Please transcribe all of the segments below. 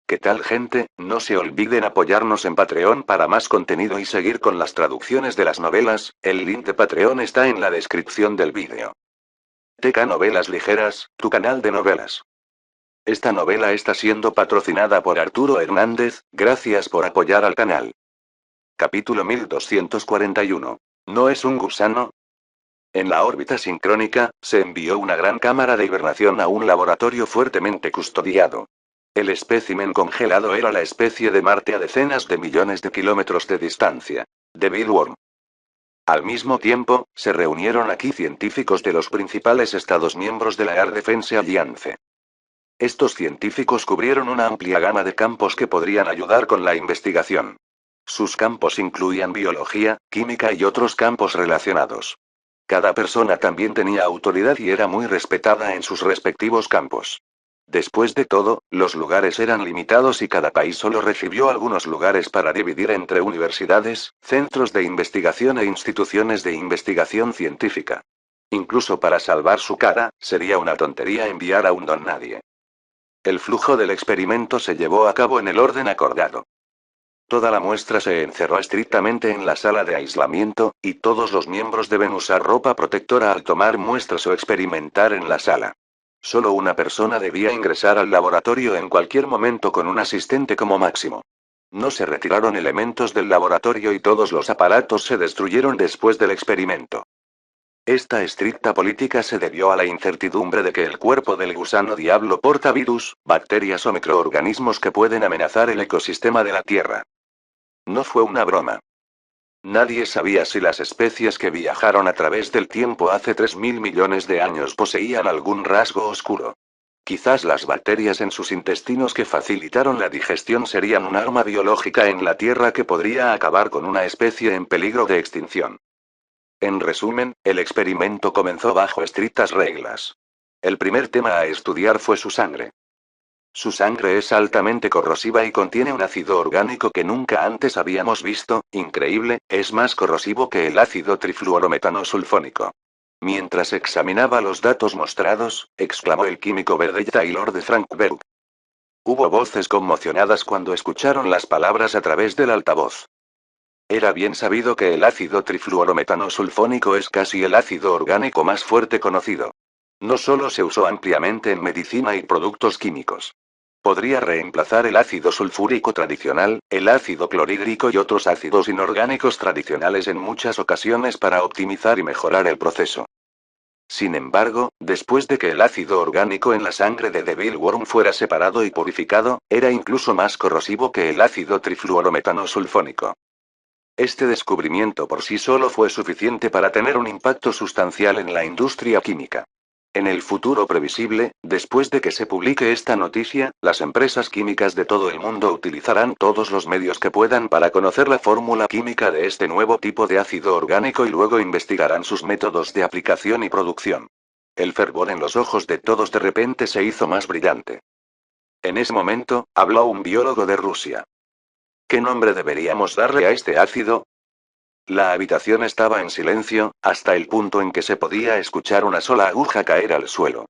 ¿Qué tal, gente? No se olviden apoyarnos en Patreon para más contenido y seguir con las traducciones de las novelas. El link de Patreon está en la descripción del vídeo. TK Novelas Ligeras, tu canal de novelas. Esta novela está siendo patrocinada por Arturo Hernández. Gracias por apoyar al canal. Capítulo 1241. ¿No es un gusano? En la órbita sincrónica, se envió una gran cámara de hibernación a un laboratorio fuertemente custodiado. El espécimen congelado era la especie de Marte a decenas de millones de kilómetros de distancia. Devil Worm. Al mismo tiempo, se reunieron aquí científicos de los principales estados miembros de la Air Defense Alliance. Estos científicos cubrieron una amplia gama de campos que podrían ayudar con la investigación. Sus campos incluían biología, química y otros campos relacionados. Cada persona también tenía autoridad y era muy respetada en sus respectivos campos. Después de todo, los lugares eran limitados y cada país solo recibió algunos lugares para dividir entre universidades, centros de investigación e instituciones de investigación científica. Incluso para salvar su cara, sería una tontería enviar a un don nadie. El flujo del experimento se llevó a cabo en el orden acordado. Toda la muestra se encerró estrictamente en la sala de aislamiento, y todos los miembros deben usar ropa protectora al tomar muestras o experimentar en la sala. Solo una persona debía ingresar al laboratorio en cualquier momento con un asistente como máximo. No se retiraron elementos del laboratorio y todos los aparatos se destruyeron después del experimento. Esta estricta política se debió a la incertidumbre de que el cuerpo del gusano diablo porta virus, bacterias o microorganismos que pueden amenazar el ecosistema de la Tierra. No fue una broma. Nadie sabía si las especies que viajaron a través del tiempo hace 3.000 millones de años poseían algún rasgo oscuro. Quizás las bacterias en sus intestinos que facilitaron la digestión serían un arma biológica en la Tierra que podría acabar con una especie en peligro de extinción. En resumen, el experimento comenzó bajo estrictas reglas. El primer tema a estudiar fue su sangre. Su sangre es altamente corrosiva y contiene un ácido orgánico que nunca antes habíamos visto. Increíble, es más corrosivo que el ácido trifluorometanosulfónico. Mientras examinaba los datos mostrados, exclamó el químico verde Taylor de Frankberg. Hubo voces conmocionadas cuando escucharon las palabras a través del altavoz. Era bien sabido que el ácido trifluorometanosulfónico es casi el ácido orgánico más fuerte conocido. No solo se usó ampliamente en medicina y productos químicos. Podría reemplazar el ácido sulfúrico tradicional, el ácido clorhídrico y otros ácidos inorgánicos tradicionales en muchas ocasiones para optimizar y mejorar el proceso. Sin embargo, después de que el ácido orgánico en la sangre de Devil Worm fuera separado y purificado, era incluso más corrosivo que el ácido trifluorometanosulfónico. Este descubrimiento por sí solo fue suficiente para tener un impacto sustancial en la industria química. En el futuro previsible, después de que se publique esta noticia, las empresas químicas de todo el mundo utilizarán todos los medios que puedan para conocer la fórmula química de este nuevo tipo de ácido orgánico y luego investigarán sus métodos de aplicación y producción. El fervor en los ojos de todos de repente se hizo más brillante. En ese momento, habló un biólogo de Rusia. ¿Qué nombre deberíamos darle a este ácido? La habitación estaba en silencio, hasta el punto en que se podía escuchar una sola aguja caer al suelo.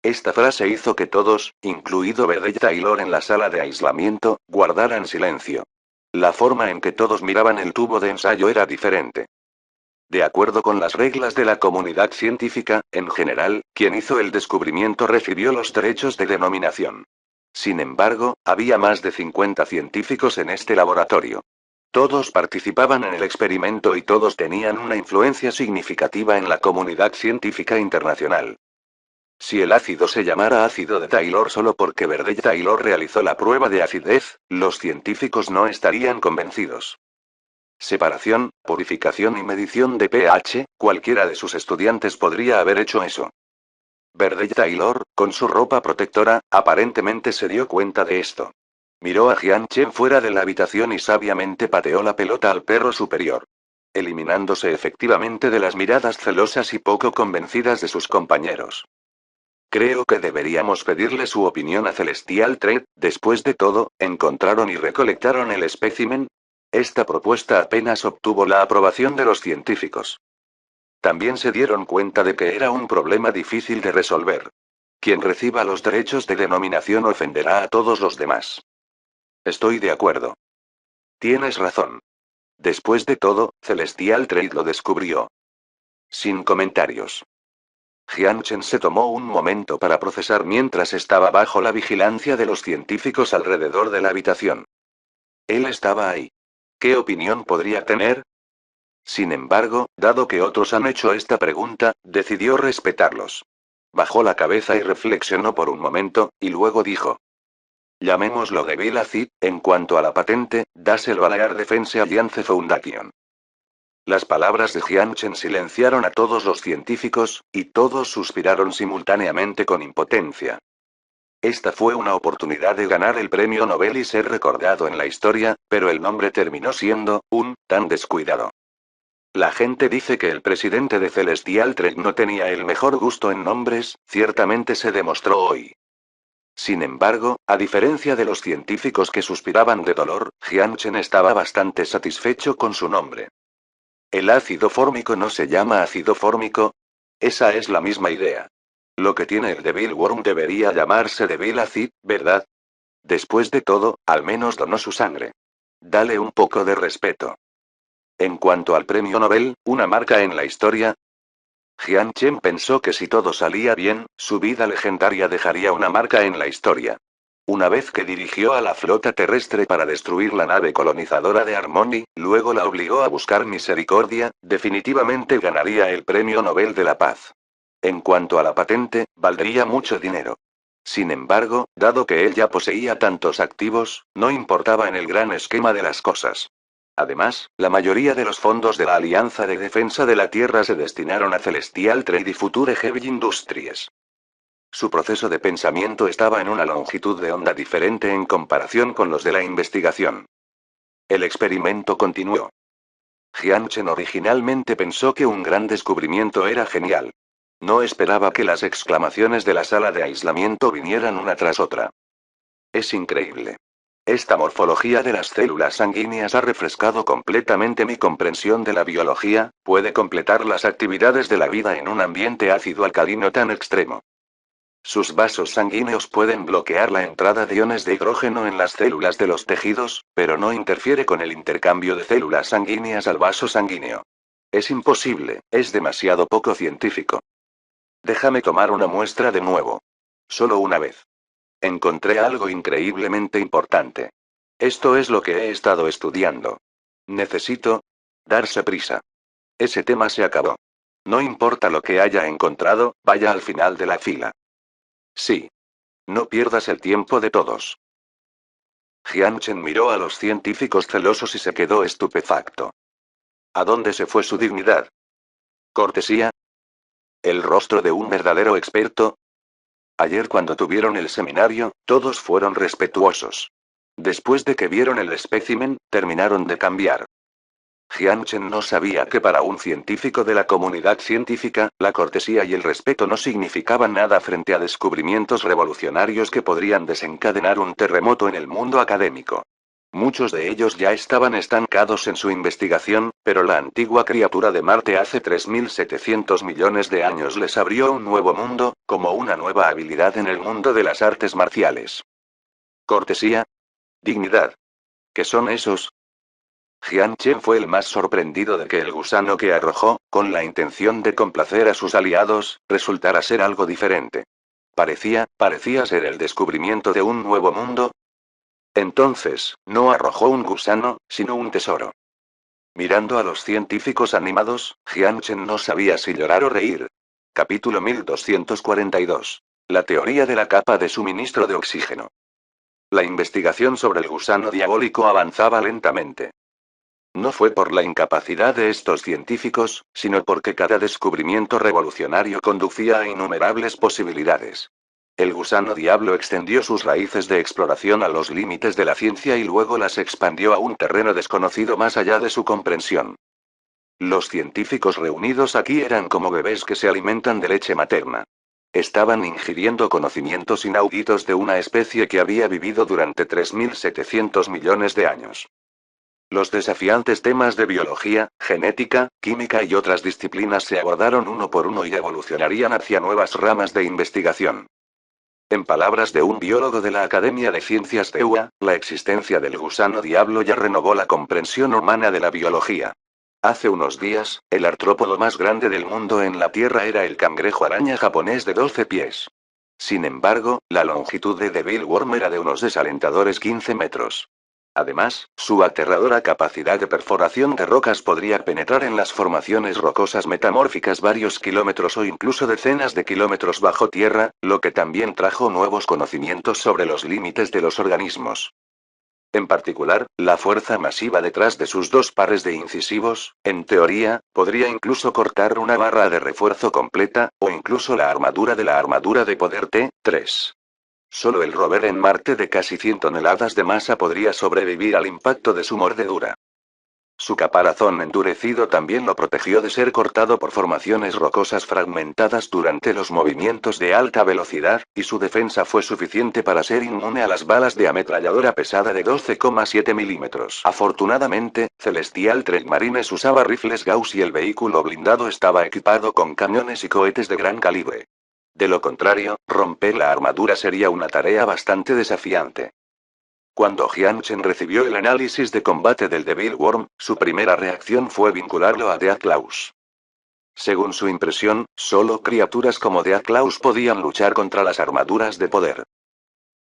Esta frase hizo que todos, incluido Verde y Taylor en la sala de aislamiento, guardaran silencio. La forma en que todos miraban el tubo de ensayo era diferente. De acuerdo con las reglas de la comunidad científica, en general, quien hizo el descubrimiento recibió los derechos de denominación. Sin embargo, había más de 50 científicos en este laboratorio. Todos participaban en el experimento y todos tenían una influencia significativa en la comunidad científica internacional. Si el ácido se llamara ácido de Taylor solo porque Verde y Taylor realizó la prueba de acidez, los científicos no estarían convencidos. Separación, purificación y medición de pH, cualquiera de sus estudiantes podría haber hecho eso. Verde y Taylor, con su ropa protectora, aparentemente se dio cuenta de esto. Miró a Jian Chen fuera de la habitación y sabiamente pateó la pelota al perro superior. Eliminándose efectivamente de las miradas celosas y poco convencidas de sus compañeros. Creo que deberíamos pedirle su opinión a Celestial Thread. Después de todo, encontraron y recolectaron el espécimen. Esta propuesta apenas obtuvo la aprobación de los científicos. También se dieron cuenta de que era un problema difícil de resolver. Quien reciba los derechos de denominación ofenderá a todos los demás. Estoy de acuerdo. Tienes razón. Después de todo, Celestial Trade lo descubrió. Sin comentarios. Jian Chen se tomó un momento para procesar mientras estaba bajo la vigilancia de los científicos alrededor de la habitación. Él estaba ahí. ¿Qué opinión podría tener? Sin embargo, dado que otros han hecho esta pregunta, decidió respetarlos. Bajó la cabeza y reflexionó por un momento, y luego dijo. Llamémoslo de Bill Acid, en cuanto a la patente, dáselo a la Air Defense Alliance Foundation. Las palabras de Jian Chen silenciaron a todos los científicos, y todos suspiraron simultáneamente con impotencia. Esta fue una oportunidad de ganar el premio Nobel y ser recordado en la historia, pero el nombre terminó siendo, tan descuidado. La gente dice que el presidente de Celestial Trek no tenía el mejor gusto en nombres, ciertamente se demostró hoy. Sin embargo, a diferencia de los científicos que suspiraban de dolor, Jian Chen estaba bastante satisfecho con su nombre. ¿El ácido fórmico no se llama ácido fórmico? Esa es la misma idea. Lo que tiene el Devil Worm debería llamarse Devil Acid, ¿verdad? Después de todo, al menos donó su sangre. Dale un poco de respeto. En cuanto al premio Nobel, una marca en la historia. Jian Chen pensó que si todo salía bien, su vida legendaria dejaría una marca en la historia. Una vez que dirigió a la flota terrestre para destruir la nave colonizadora de Harmony, luego la obligó a buscar misericordia, definitivamente ganaría el Premio Nobel de la Paz. En cuanto a la patente, valdría mucho dinero. Sin embargo, dado que él ya poseía tantos activos, no importaba en el gran esquema de las cosas. Además, la mayoría de los fondos de la Alianza de Defensa de la Tierra se destinaron a Celestial Trade y Future Heavy Industries. Su proceso de pensamiento estaba en una longitud de onda diferente en comparación con los de la investigación. El experimento continuó. Jian Chen originalmente pensó que un gran descubrimiento era genial. No esperaba que las exclamaciones de la sala de aislamiento vinieran una tras otra. Es increíble. Esta morfología de las células sanguíneas ha refrescado completamente mi comprensión de la biología, puede completar las actividades de la vida en un ambiente ácido alcalino tan extremo. Sus vasos sanguíneos pueden bloquear la entrada de iones de hidrógeno en las células de los tejidos, pero no interfiere con el intercambio de células sanguíneas al vaso sanguíneo. Es imposible, es demasiado poco científico. Déjame tomar una muestra de nuevo. Solo una vez. Encontré algo increíblemente importante. Esto es lo que he estado estudiando. Necesito darse prisa. Ese tema se acabó. No importa lo que haya encontrado, vaya al final de la fila. Sí. No pierdas el tiempo de todos. Jian Chen miró a los científicos celosos y se quedó estupefacto. ¿A dónde se fue su dignidad? ¿Cortesía? ¿El rostro de un verdadero experto? Ayer cuando tuvieron el seminario, todos fueron respetuosos. Después de que vieron el espécimen, terminaron de cambiar. Jian Chen no sabía que para un científico de la comunidad científica, la cortesía y el respeto no significaban nada frente a descubrimientos revolucionarios que podrían desencadenar un terremoto en el mundo académico. Muchos de ellos ya estaban estancados en su investigación, pero la antigua criatura de Marte hace 3.700 millones de años les abrió un nuevo mundo, como una nueva habilidad en el mundo de las artes marciales. ¿Cortesía? ¿Dignidad? ¿Qué son esos? Jian Chen fue el más sorprendido de que el gusano que arrojó, con la intención de complacer a sus aliados, resultara ser algo diferente. Parecía ser el descubrimiento de un nuevo mundo. Entonces, no arrojó un gusano, sino un tesoro. Mirando a los científicos animados, Jian Chen no sabía si llorar o reír. Capítulo 1242. La teoría de la capa de suministro de oxígeno. La investigación sobre el gusano diabólico avanzaba lentamente. No fue por la incapacidad de estos científicos, sino porque cada descubrimiento revolucionario conducía a innumerables posibilidades. El gusano diablo extendió sus raíces de exploración a los límites de la ciencia y luego las expandió a un terreno desconocido más allá de su comprensión. Los científicos reunidos aquí eran como bebés que se alimentan de leche materna. Estaban ingiriendo conocimientos inauditos de una especie que había vivido durante 3.700 millones de años. Los desafiantes temas de biología, genética, química y otras disciplinas se abordaron uno por uno y evolucionarían hacia nuevas ramas de investigación. En palabras de un biólogo de la Academia de Ciencias de UA, la existencia del gusano diablo ya renovó la comprensión humana de la biología. Hace unos días, el artrópodo más grande del mundo en la Tierra era el cangrejo araña japonés de 12 pies. Sin embargo, la longitud de Devil Worm era de unos desalentadores 15 metros. Además, su aterradora capacidad de perforación de rocas podría penetrar en las formaciones rocosas metamórficas varios kilómetros o incluso decenas de kilómetros bajo tierra, lo que también trajo nuevos conocimientos sobre los límites de los organismos. En particular, la fuerza masiva detrás de sus dos pares de incisivos, en teoría, podría incluso cortar una barra de refuerzo completa, o incluso la armadura de poder T-3. Solo el rover en Marte de casi 100 toneladas de masa podría sobrevivir al impacto de su mordedura. Su caparazón endurecido también lo protegió de ser cortado por formaciones rocosas fragmentadas durante los movimientos de alta velocidad, y su defensa fue suficiente para ser inmune a las balas de ametralladora pesada de 12,7 milímetros. Afortunadamente, Celestial Marines usaba rifles Gauss y el vehículo blindado estaba equipado con cañones y cohetes de gran calibre. De lo contrario, romper la armadura sería una tarea bastante desafiante. Cuando Jiang Chen recibió el análisis de combate del Devil Worm, su primera reacción fue vincularlo a Deathless. Según su impresión, solo criaturas como Deathless podían luchar contra las armaduras de poder.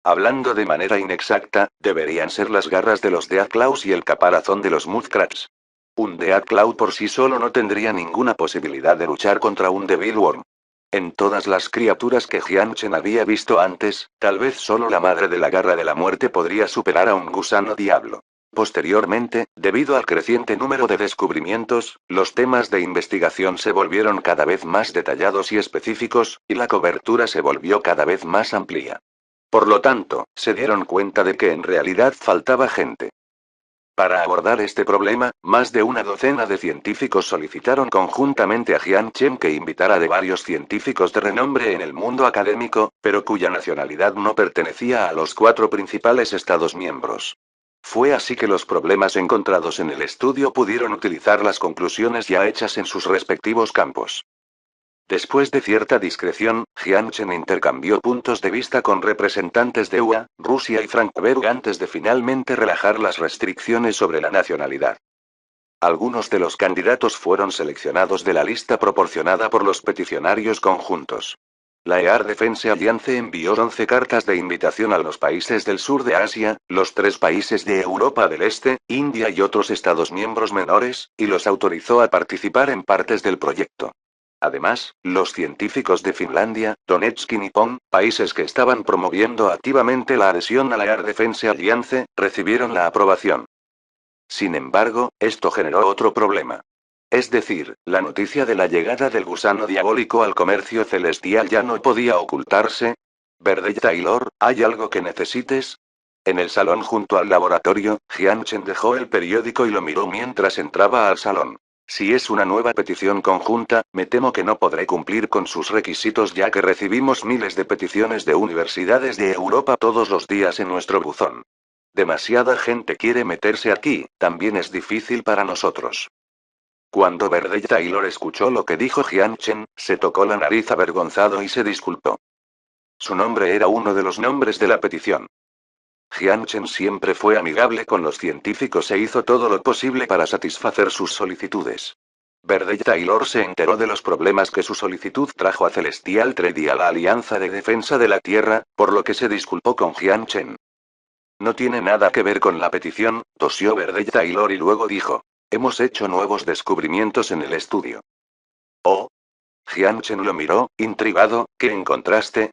Hablando de manera inexacta, deberían ser las garras de los Deathless y el caparazón de los Mudskrats. Un Deathclaw por sí solo no tendría ninguna posibilidad de luchar contra un Devil Worm. En todas las criaturas que Jiang Chen había visto antes, tal vez solo la madre de la garra de la muerte podría superar a un gusano diablo. Posteriormente, debido al creciente número de descubrimientos, los temas de investigación se volvieron cada vez más detallados y específicos, y la cobertura se volvió cada vez más amplia. Por lo tanto, se dieron cuenta de que en realidad faltaba gente. Para abordar este problema, más de una docena de científicos solicitaron conjuntamente a Jiang Chen que invitara de varios científicos de renombre en el mundo académico, pero cuya nacionalidad no pertenecía a los 4 principales Estados miembros. Fue así que los problemas encontrados en el estudio pudieron utilizar las conclusiones ya hechas en sus respectivos campos. Después de cierta discreción, Jiang Chen intercambió puntos de vista con representantes de UA, Rusia y Frankfurt antes de finalmente relajar las restricciones sobre la nacionalidad. Algunos de los candidatos fueron seleccionados de la lista proporcionada por los peticionarios conjuntos. La Air Defense Alliance envió 11 cartas de invitación a los países del sur de Asia, los 3 países de Europa del Este, India y otros estados miembros menores, y los autorizó a participar en partes del proyecto. Además, los científicos de Finlandia, Donetsk y Nippon, países que estaban promoviendo activamente la adhesión a la Air Defense Alliance, recibieron la aprobación. Sin embargo, esto generó otro problema. Es decir, la noticia de la llegada del gusano diabólico al comercio celestial ya no podía ocultarse. Verde Taylor, ¿hay algo que necesites? En el salón junto al laboratorio, Jiang Chen dejó el periódico y lo miró mientras entraba al salón. Si es una nueva petición conjunta, me temo que no podré cumplir con sus requisitos ya que recibimos miles de peticiones de universidades de Europa todos los días en nuestro buzón. Demasiada gente quiere meterse aquí, también es difícil para nosotros. Cuando Verde Taylor escuchó lo que dijo Jiang Chen, se tocó la nariz avergonzado y se disculpó. Su nombre era uno de los nombres de la petición. Jiang Chen siempre fue amigable con los científicos e hizo todo lo posible para satisfacer sus solicitudes. Verde Taylor se enteró de los problemas que su solicitud trajo a Celestial Trade y a la Alianza de Defensa de la Tierra, por lo que se disculpó con Jiang Chen. No tiene nada que ver con la petición, tosió Verde Taylor y luego dijo. Hemos hecho nuevos descubrimientos en el estudio. Oh. Jiang Chen lo miró, intrigado, ¿qué encontraste?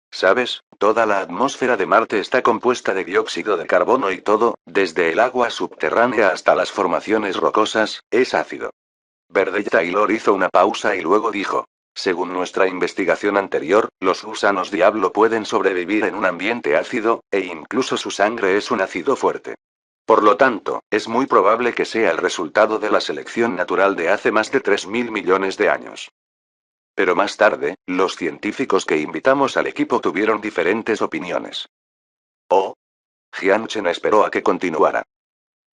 ¿Sabes? Toda la atmósfera de Marte está compuesta de dióxido de carbono y todo, desde el agua subterránea hasta las formaciones rocosas, es ácido. Verde Taylor hizo una pausa y luego dijo. Según nuestra investigación anterior, los gusanos diablo pueden sobrevivir en un ambiente ácido, e incluso su sangre es un ácido fuerte. Por lo tanto, es muy probable que sea el resultado de la selección natural de hace más de 3.000 millones de años. Pero más tarde, los científicos que invitamos al equipo tuvieron diferentes opiniones. Oh. Jiang Chen esperó a que continuara.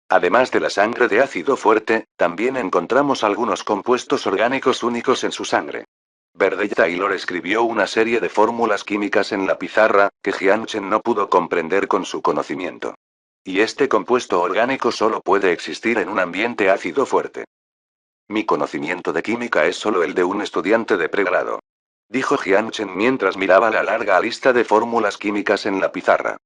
Además de la sangre de ácido fuerte, también encontramos algunos compuestos orgánicos únicos en su sangre. Verde Taylor escribió una serie de fórmulas químicas en la pizarra, que Jian Chen no pudo comprender con su conocimiento. Y este compuesto orgánico solo puede existir en un ambiente ácido fuerte. Mi conocimiento de química es solo el de un estudiante de pregrado. Dijo Jian Chen mientras miraba la larga lista de fórmulas químicas en la pizarra.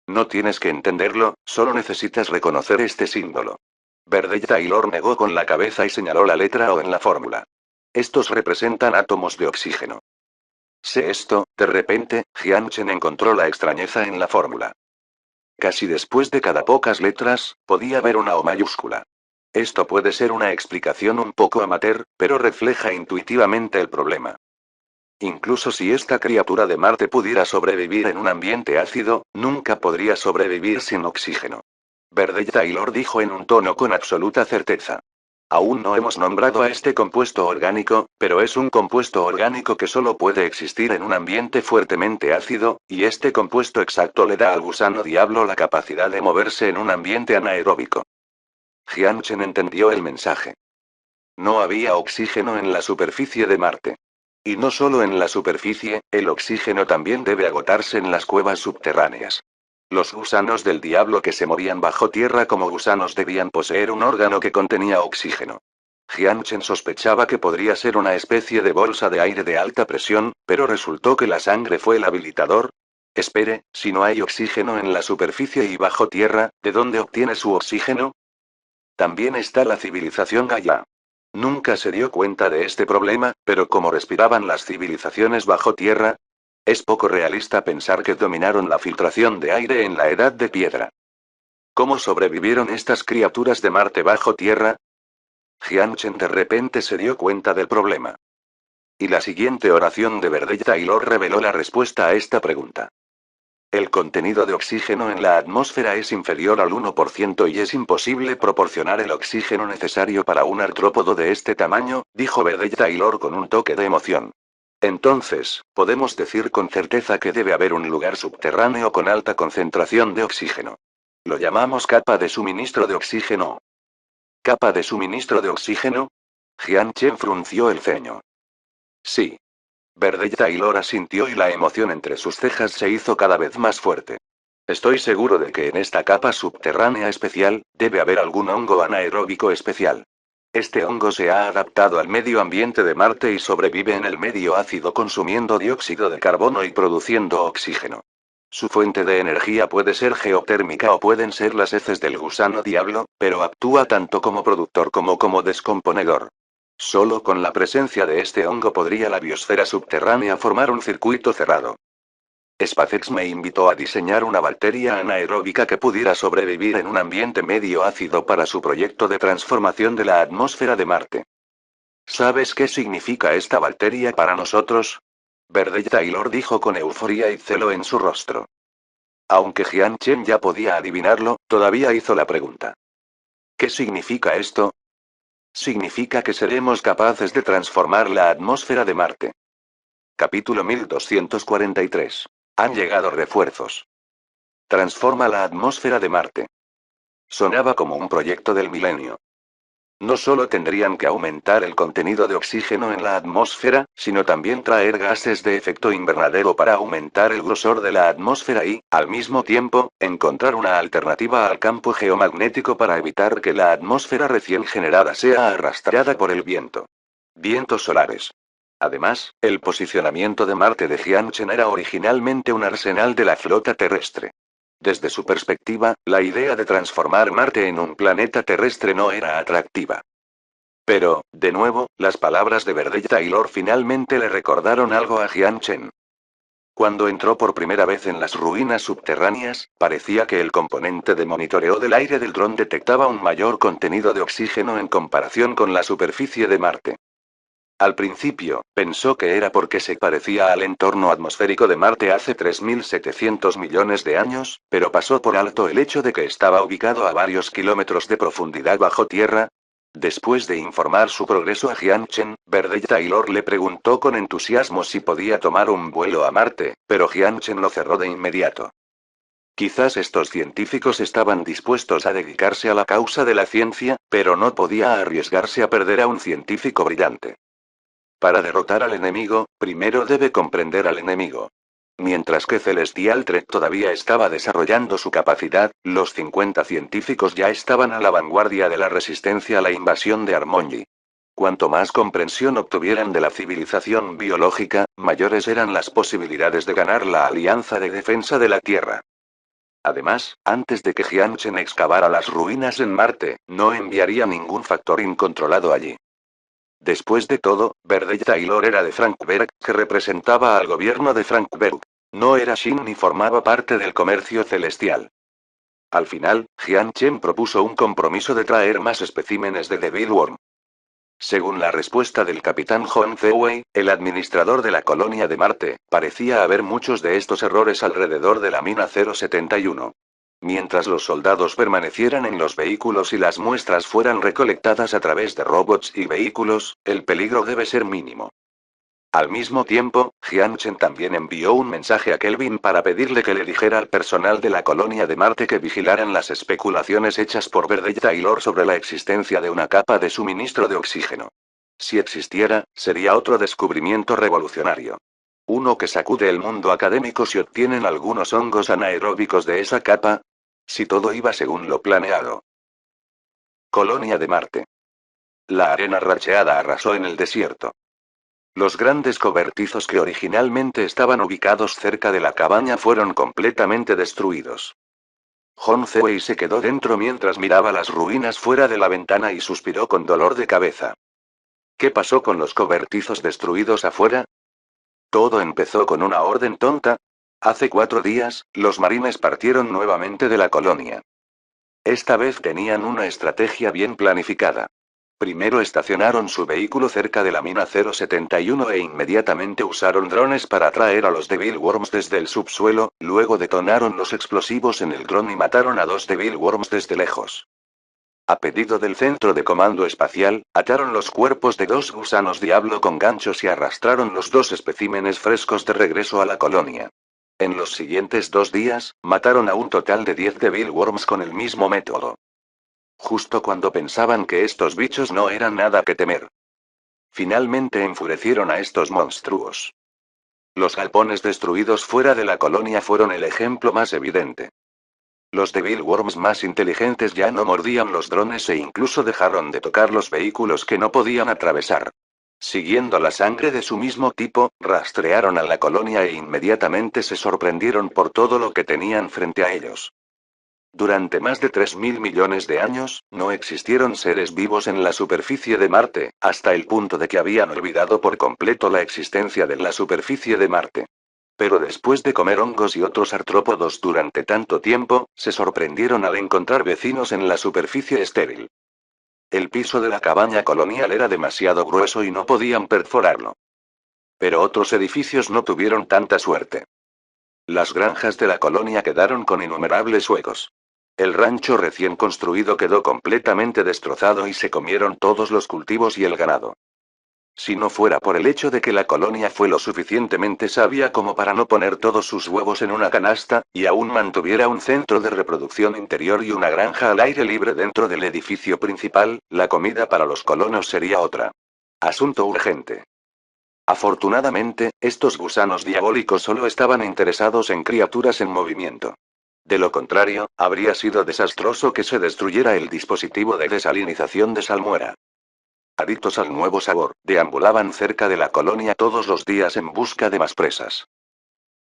No tienes que entenderlo, solo necesitas reconocer este símbolo. Verde Taylor negó con la cabeza y señaló la letra O en la fórmula. Estos representan átomos de oxígeno. Sé esto, de repente, Jian Chen encontró la extrañeza en la fórmula. Casi después de cada pocas letras, podía ver una O mayúscula. Esto puede ser una explicación un poco amateur, pero refleja intuitivamente el problema. Incluso si esta criatura de Marte pudiera sobrevivir en un ambiente ácido, nunca podría sobrevivir sin oxígeno. Verde Taylor dijo en un tono con absoluta certeza. Aún no hemos nombrado a este compuesto orgánico, pero es un compuesto orgánico que solo puede existir en un ambiente fuertemente ácido, y este compuesto exacto le da al gusano diablo la capacidad de moverse en un ambiente anaeróbico. Jian Chen entendió el mensaje. No había oxígeno en la superficie de Marte. Y no solo en la superficie, el oxígeno también debe agotarse en las cuevas subterráneas. Los gusanos del diablo que se movían bajo tierra como gusanos debían poseer un órgano que contenía oxígeno. Jian Chen sospechaba que podría ser una especie de bolsa de aire de alta presión, pero resultó que la sangre fue el habilitador. Espere, si no hay oxígeno en la superficie y bajo tierra, ¿de dónde obtiene su oxígeno? También está la civilización Gaia. Nunca se dio cuenta de este problema, pero como respiraban las civilizaciones bajo tierra, es poco realista pensar que dominaron la filtración de aire en la Edad de Piedra. ¿Cómo sobrevivieron estas criaturas de Marte bajo tierra? Jian Chen de repente se dio cuenta del problema. Y la siguiente oración de Verde Taylor reveló la respuesta a esta pregunta. El contenido de oxígeno en la atmósfera es inferior al 1% y es imposible proporcionar el oxígeno necesario para un artrópodo de este tamaño, dijo Verde Taylor con un toque de emoción. Entonces, podemos decir con certeza que debe haber un lugar subterráneo con alta concentración de oxígeno. Lo llamamos capa de suministro de oxígeno. ¿Capa de suministro de oxígeno? Jian Chen frunció el ceño. Sí. Verde Taylor asintió y la emoción entre sus cejas se hizo cada vez más fuerte. Estoy seguro de que en esta capa subterránea especial, debe haber algún hongo anaeróbico especial. Este hongo se ha adaptado al medio ambiente de Marte y sobrevive en el medio ácido consumiendo dióxido de carbono y produciendo oxígeno. Su fuente de energía puede ser geotérmica o pueden ser las heces del gusano diablo, pero actúa tanto como productor como descomponedor. Solo con la presencia de este hongo podría la biosfera subterránea formar un circuito cerrado. SpaceX me invitó a diseñar una bacteria anaeróbica que pudiera sobrevivir en un ambiente medio ácido para su proyecto de transformación de la atmósfera de Marte. ¿Sabes qué significa esta bacteria para nosotros? Verde Taylor dijo con euforia y celo en su rostro. Aunque Jian Chen ya podía adivinarlo, todavía hizo la pregunta. ¿Qué significa esto? Significa que seremos capaces de transformar la atmósfera de Marte. Capítulo 1243. Han llegado refuerzos. Transforma la atmósfera de Marte. Sonaba como un proyecto del milenio. No solo tendrían que aumentar el contenido de oxígeno en la atmósfera, sino también traer gases de efecto invernadero para aumentar el grosor de la atmósfera y, al mismo tiempo, encontrar una alternativa al campo geomagnético para evitar que la atmósfera recién generada sea arrastrada por el viento. Vientos solares. Además, el posicionamiento de Marte de Jian Chen era originalmente un arsenal de la flota terrestre. Desde su perspectiva, la idea de transformar Marte en un planeta terrestre no era atractiva. Pero, de nuevo, las palabras de Verde Taylor finalmente le recordaron algo a Jian Chen. Cuando entró por primera vez en las ruinas subterráneas, parecía que el componente de monitoreo del aire del dron detectaba un mayor contenido de oxígeno en comparación con la superficie de Marte. Al principio, pensó que era porque se parecía al entorno atmosférico de Marte hace 3.700 millones de años, pero pasó por alto el hecho de que estaba ubicado a varios kilómetros de profundidad bajo tierra. Después de informar su progreso a Jian Chen, Verde Taylor le preguntó con entusiasmo si podía tomar un vuelo a Marte, pero Jian Chen lo cerró de inmediato. Quizás estos científicos estaban dispuestos a dedicarse a la causa de la ciencia, pero no podía arriesgarse a perder a un científico brillante. Para derrotar al enemigo, primero debe comprender al enemigo. Mientras que Celestial Threat todavía estaba desarrollando su capacidad, los 50 científicos ya estaban a la vanguardia de la resistencia a la invasión de Armonji. Cuanto más comprensión obtuvieran de la civilización biológica, mayores eran las posibilidades de ganar la Alianza de Defensa de la Tierra. Además, antes de que Jianchen excavara las ruinas en Marte, no enviaría ningún factor incontrolado allí. Después de todo, Verde Taylor era de Frankberg, que representaba al gobierno de Frankberg. No era Shin ni formaba parte del comercio celestial. Al final, Jianchen propuso un compromiso de traer más especímenes de Devil Worm. Según la respuesta del capitán Hon Zewei, el administrador de la colonia de Marte, parecía haber muchos de estos errores alrededor de la mina 071. Mientras los soldados permanecieran en los vehículos y las muestras fueran recolectadas a través de robots y vehículos, el peligro debe ser mínimo. Al mismo tiempo, Jianchen también envió un mensaje a Kelvin para pedirle que le dijera al personal de la colonia de Marte que vigilaran las especulaciones hechas por Verde Taylor sobre la existencia de una capa de suministro de oxígeno. Si existiera, sería otro descubrimiento revolucionario. Uno que sacude el mundo académico si obtienen algunos hongos anaeróbicos de esa capa. Si todo iba según lo planeado. Colonia de Marte. La arena racheada arrasó en el desierto. Los grandes cobertizos que originalmente estaban ubicados cerca de la cabaña fueron completamente destruidos. Hon Zewei se quedó dentro mientras miraba las ruinas fuera de la ventana y suspiró con dolor de cabeza. ¿Qué pasó con los cobertizos destruidos afuera? Todo empezó con una orden tonta. Hace 4 días, los marines partieron nuevamente de la colonia. Esta vez tenían una estrategia bien planificada. Primero estacionaron su vehículo cerca de la mina 071 e inmediatamente usaron drones para atraer a los Devil Worms desde el subsuelo, luego detonaron los explosivos en el dron y mataron a 2 Devil Worms desde lejos. A pedido del centro de comando espacial, ataron los cuerpos de 2 gusanos diablo con ganchos y arrastraron los 2 especímenes frescos de regreso a la colonia. En los siguientes 2 días, mataron a un total de 10 Devil Worms con el mismo método. Justo cuando pensaban que estos bichos no eran nada que temer. Finalmente enfurecieron a estos monstruos. Los galpones destruidos fuera de la colonia fueron el ejemplo más evidente. Los Devil Worms más inteligentes ya no mordían los drones e incluso dejaron de tocar los vehículos que no podían atravesar. Siguiendo la sangre de su mismo tipo, rastrearon a la colonia e inmediatamente se sorprendieron por todo lo que tenían frente a ellos. Durante más de 3.000 millones de años, no existieron seres vivos en la superficie de Marte, hasta el punto de que habían olvidado por completo la existencia de la superficie de Marte. Pero después de comer hongos y otros artrópodos durante tanto tiempo, se sorprendieron al encontrar vecinos en la superficie estéril. El piso de la cabaña colonial era demasiado grueso y no podían perforarlo. Pero otros edificios no tuvieron tanta suerte. Las granjas de la colonia quedaron con innumerables huecos. El rancho recién construido quedó completamente destrozado y se comieron todos los cultivos y el ganado. Si no fuera por el hecho de que la colonia fue lo suficientemente sabia como para no poner todos sus huevos en una canasta, y aún mantuviera un centro de reproducción interior y una granja al aire libre dentro del edificio principal, la comida para los colonos sería otra. Asunto urgente. Afortunadamente, estos gusanos diabólicos solo estaban interesados en criaturas en movimiento. De lo contrario, habría sido desastroso que se destruyera el dispositivo de desalinización de salmuera. Adictos al nuevo sabor, deambulaban cerca de la colonia todos los días en busca de más presas.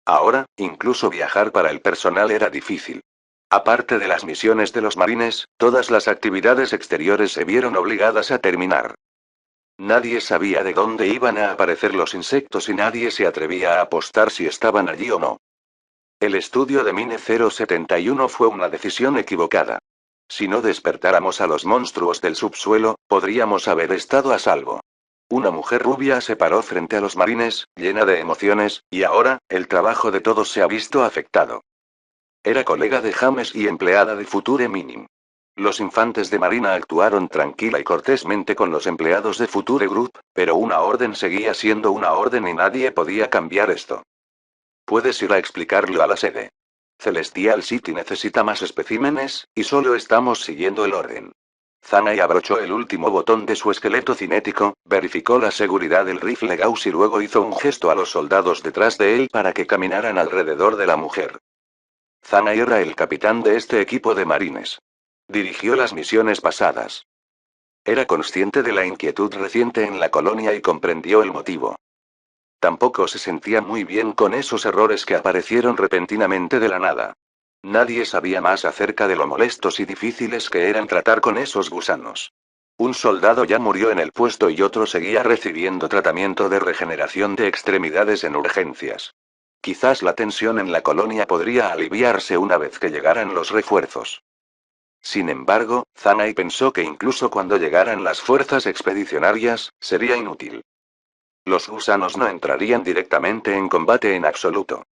Ahora, incluso viajar para el personal era difícil. Aparte de las misiones de los marines, todas las actividades exteriores se vieron obligadas a terminar. Nadie sabía de dónde iban a aparecer los insectos y nadie se atrevía a apostar si estaban allí o no. El estudio de Mine 071 fue una decisión equivocada. Si no despertáramos a los monstruos del subsuelo, podríamos haber estado a salvo. Una mujer rubia se paró frente a los marines, llena de emociones, y ahora, el trabajo de todos se ha visto afectado. Era colega de James y empleada de Future Minim. Los infantes de Marina actuaron tranquila y cortésmente con los empleados de Future Group, pero una orden seguía siendo una orden y nadie podía cambiar esto. Puedes ir a explicarlo a la sede. Celestial City necesita más especímenes, y solo estamos siguiendo el orden. Zanai abrochó el último botón de su esqueleto cinético, verificó la seguridad del rifle Gauss y luego hizo un gesto a los soldados detrás de él para que caminaran alrededor de la mujer. Zanai era el capitán de este equipo de marines. Dirigió las misiones pasadas. Era consciente de la inquietud reciente en la colonia y comprendió el motivo. Tampoco se sentía muy bien con esos errores que aparecieron repentinamente de la nada. Nadie sabía más acerca de lo molestos y difíciles que eran tratar con esos gusanos. Un soldado ya murió en el puesto y otro seguía recibiendo tratamiento de regeneración de extremidades en urgencias. Quizás la tensión en la colonia podría aliviarse una vez que llegaran los refuerzos. Sin embargo, Zanai pensó que incluso cuando llegaran las fuerzas expedicionarias, sería inútil. Los gusanos no entrarían directamente en combate en absoluto.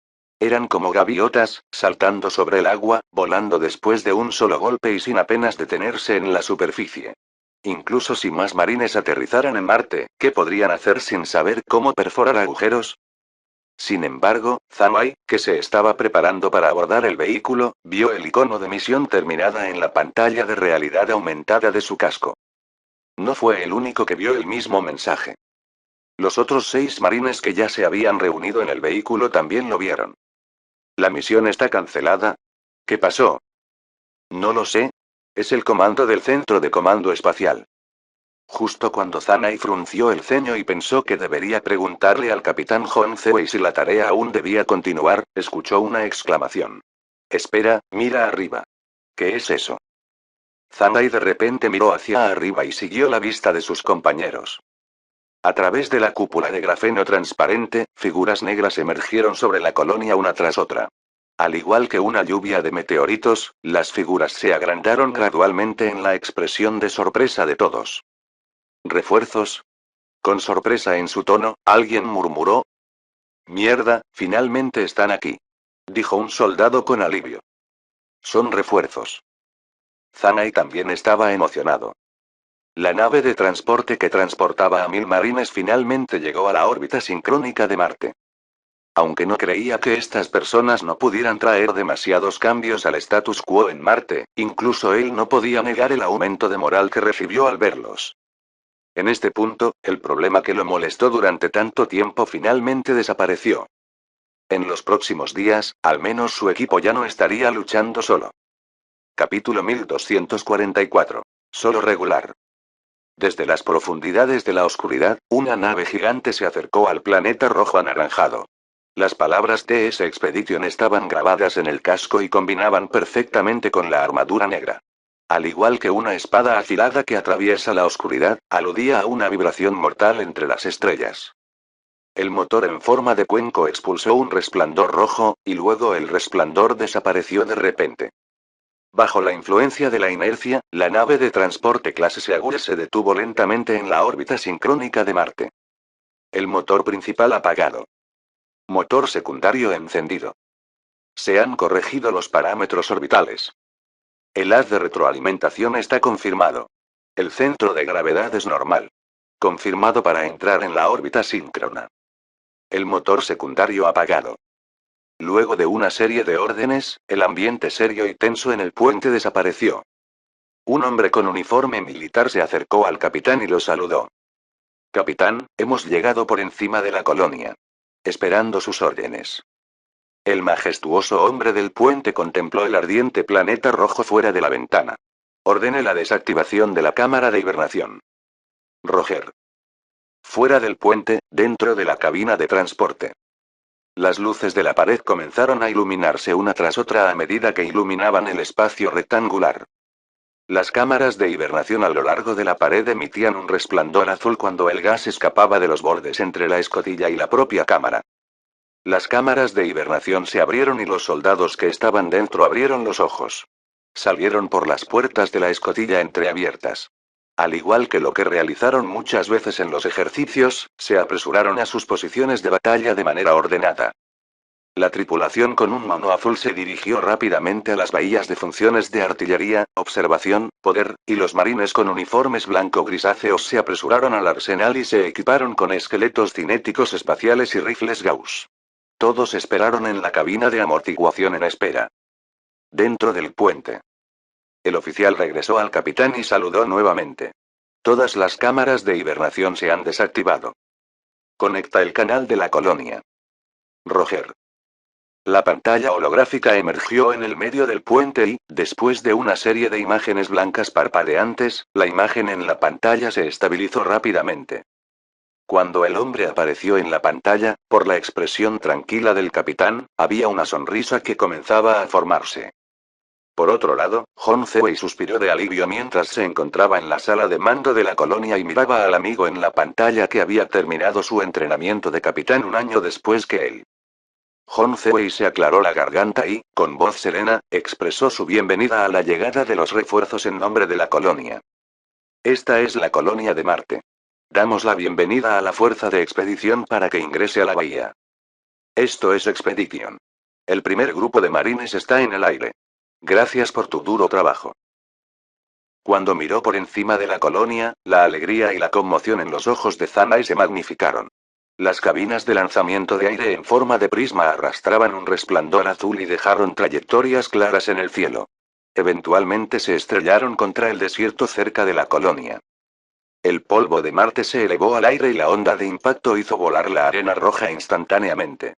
Eran como gaviotas, saltando sobre el agua, volando después de un solo golpe y sin apenas detenerse en la superficie. Incluso si más marines aterrizaran en Marte, ¿qué podrían hacer sin saber cómo perforar agujeros? Sin embargo, Zanai, que se estaba preparando para abordar el vehículo, vio el icono de misión terminada en la pantalla de realidad aumentada de su casco. No fue el único que vio el mismo mensaje. Los otros 6 marines que ya se habían reunido en el vehículo también lo vieron. ¿La misión está cancelada? ¿Qué pasó? No lo sé. Es el comando del Centro de Comando Espacial. Justo cuando Zanai frunció el ceño y pensó que debería preguntarle al capitán John Cewey si la tarea aún debía continuar, escuchó una exclamación. Espera, mira arriba. ¿Qué es eso? Zanai de repente miró hacia arriba y siguió la vista de sus compañeros. A través de la cúpula de grafeno transparente, figuras negras emergieron sobre la colonia una tras otra. Al igual que una lluvia de meteoritos, las figuras se agrandaron gradualmente en la expresión de sorpresa de todos. ¿Refuerzos? Con sorpresa en su tono, alguien murmuró. Mierda, finalmente están aquí. Dijo un soldado con alivio. Son refuerzos. Zanai también estaba emocionado. La nave de transporte que transportaba a 1000 marines finalmente llegó a la órbita sincrónica de Marte. Aunque no creía que estas personas no pudieran traer demasiados cambios al status quo en Marte, incluso él no podía negar el aumento de moral que recibió al verlos. En este punto, el problema que lo molestó durante tanto tiempo finalmente desapareció. En los próximos días, al menos su equipo ya no estaría luchando solo. Capítulo 1244. Solo regular. Desde las profundidades de la oscuridad, una nave gigante se acercó al planeta rojo anaranjado. Las palabras TS Expedition estaban grabadas en el casco y combinaban perfectamente con la armadura negra. Al igual que una espada afilada que atraviesa la oscuridad, aludía a una vibración mortal entre las estrellas. El motor en forma de cuenco expulsó un resplandor rojo, y luego el resplandor desapareció de repente. Bajo la influencia de la inercia, la nave de transporte clase Seagur se detuvo lentamente en la órbita sincrónica de Marte. El motor principal apagado. Motor secundario encendido. Se han corregido los parámetros orbitales. El haz de retroalimentación está confirmado. El centro de gravedad es normal. Confirmado para entrar en la órbita síncrona. El motor secundario apagado. Luego de una serie de órdenes, el ambiente serio y tenso en el puente desapareció. Un hombre con uniforme militar se acercó al capitán y lo saludó. Capitán, hemos llegado por encima de la colonia. Esperando sus órdenes. El majestuoso hombre del puente contempló el ardiente planeta rojo fuera de la ventana. Ordene la desactivación de la cámara de hibernación. Roger. Fuera del puente, dentro de la cabina de transporte. Las luces de la pared comenzaron a iluminarse una tras otra a medida que iluminaban el espacio rectangular. Las cámaras de hibernación a lo largo de la pared emitían un resplandor azul cuando el gas escapaba de los bordes entre la escotilla y la propia cámara. Las cámaras de hibernación se abrieron y los soldados que estaban dentro abrieron los ojos. Salieron por las puertas de la escotilla entreabiertas. Al igual que lo que realizaron muchas veces en los ejercicios, se apresuraron a sus posiciones de batalla de manera ordenada. La tripulación con un mono azul se dirigió rápidamente a las bahías de funciones de artillería, observación, poder, y los marines con uniformes blanco-grisáceos se apresuraron al arsenal y se equiparon con esqueletos cinéticos espaciales y rifles Gauss. Todos esperaron en la cabina de amortiguación en espera. Dentro del puente. El oficial regresó al capitán y saludó nuevamente. Todas las cámaras de hibernación se han desactivado. Conecta el canal de la colonia. Roger. La pantalla holográfica emergió en el medio del puente y, después de una serie de imágenes blancas parpadeantes, la imagen en la pantalla se estabilizó rápidamente. Cuando el hombre apareció en la pantalla, por la expresión tranquila del capitán, había una sonrisa que comenzaba a formarse. Por otro lado, Hon Zewei suspiró de alivio mientras se encontraba en la sala de mando de la colonia y miraba al amigo en la pantalla que había terminado su entrenamiento de capitán un año después que él. Hon Zewei se aclaró la garganta y, con voz serena, expresó su bienvenida a la llegada de los refuerzos en nombre de la colonia. Esta es la colonia de Marte. Damos la bienvenida a la fuerza de expedición para que ingrese a la bahía. Esto es Expedition. El primer grupo de marines está en el aire. Gracias por tu duro trabajo. Cuando miró por encima de la colonia, la alegría y la conmoción en los ojos de Zanai se magnificaron. Las cabinas de lanzamiento de aire en forma de prisma arrastraban un resplandor azul y dejaron trayectorias claras en el cielo. Eventualmente se estrellaron contra el desierto cerca de la colonia. El polvo de Marte se elevó al aire y la onda de impacto hizo volar la arena roja instantáneamente.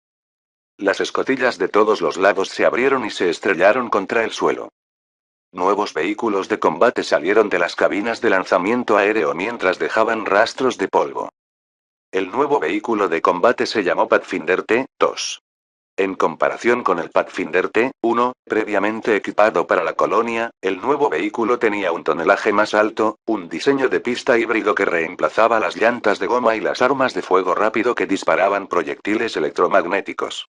Las escotillas de todos los lados se abrieron y se estrellaron contra el suelo. Nuevos vehículos de combate salieron de las cabinas de lanzamiento aéreo mientras dejaban rastros de polvo. El nuevo vehículo de combate se llamó Pathfinder T-2. En comparación con el Pathfinder T-1, previamente equipado para la colonia, el nuevo vehículo tenía un tonelaje más alto, un diseño de pista híbrido que reemplazaba las llantas de goma y las armas de fuego rápido que disparaban proyectiles electromagnéticos.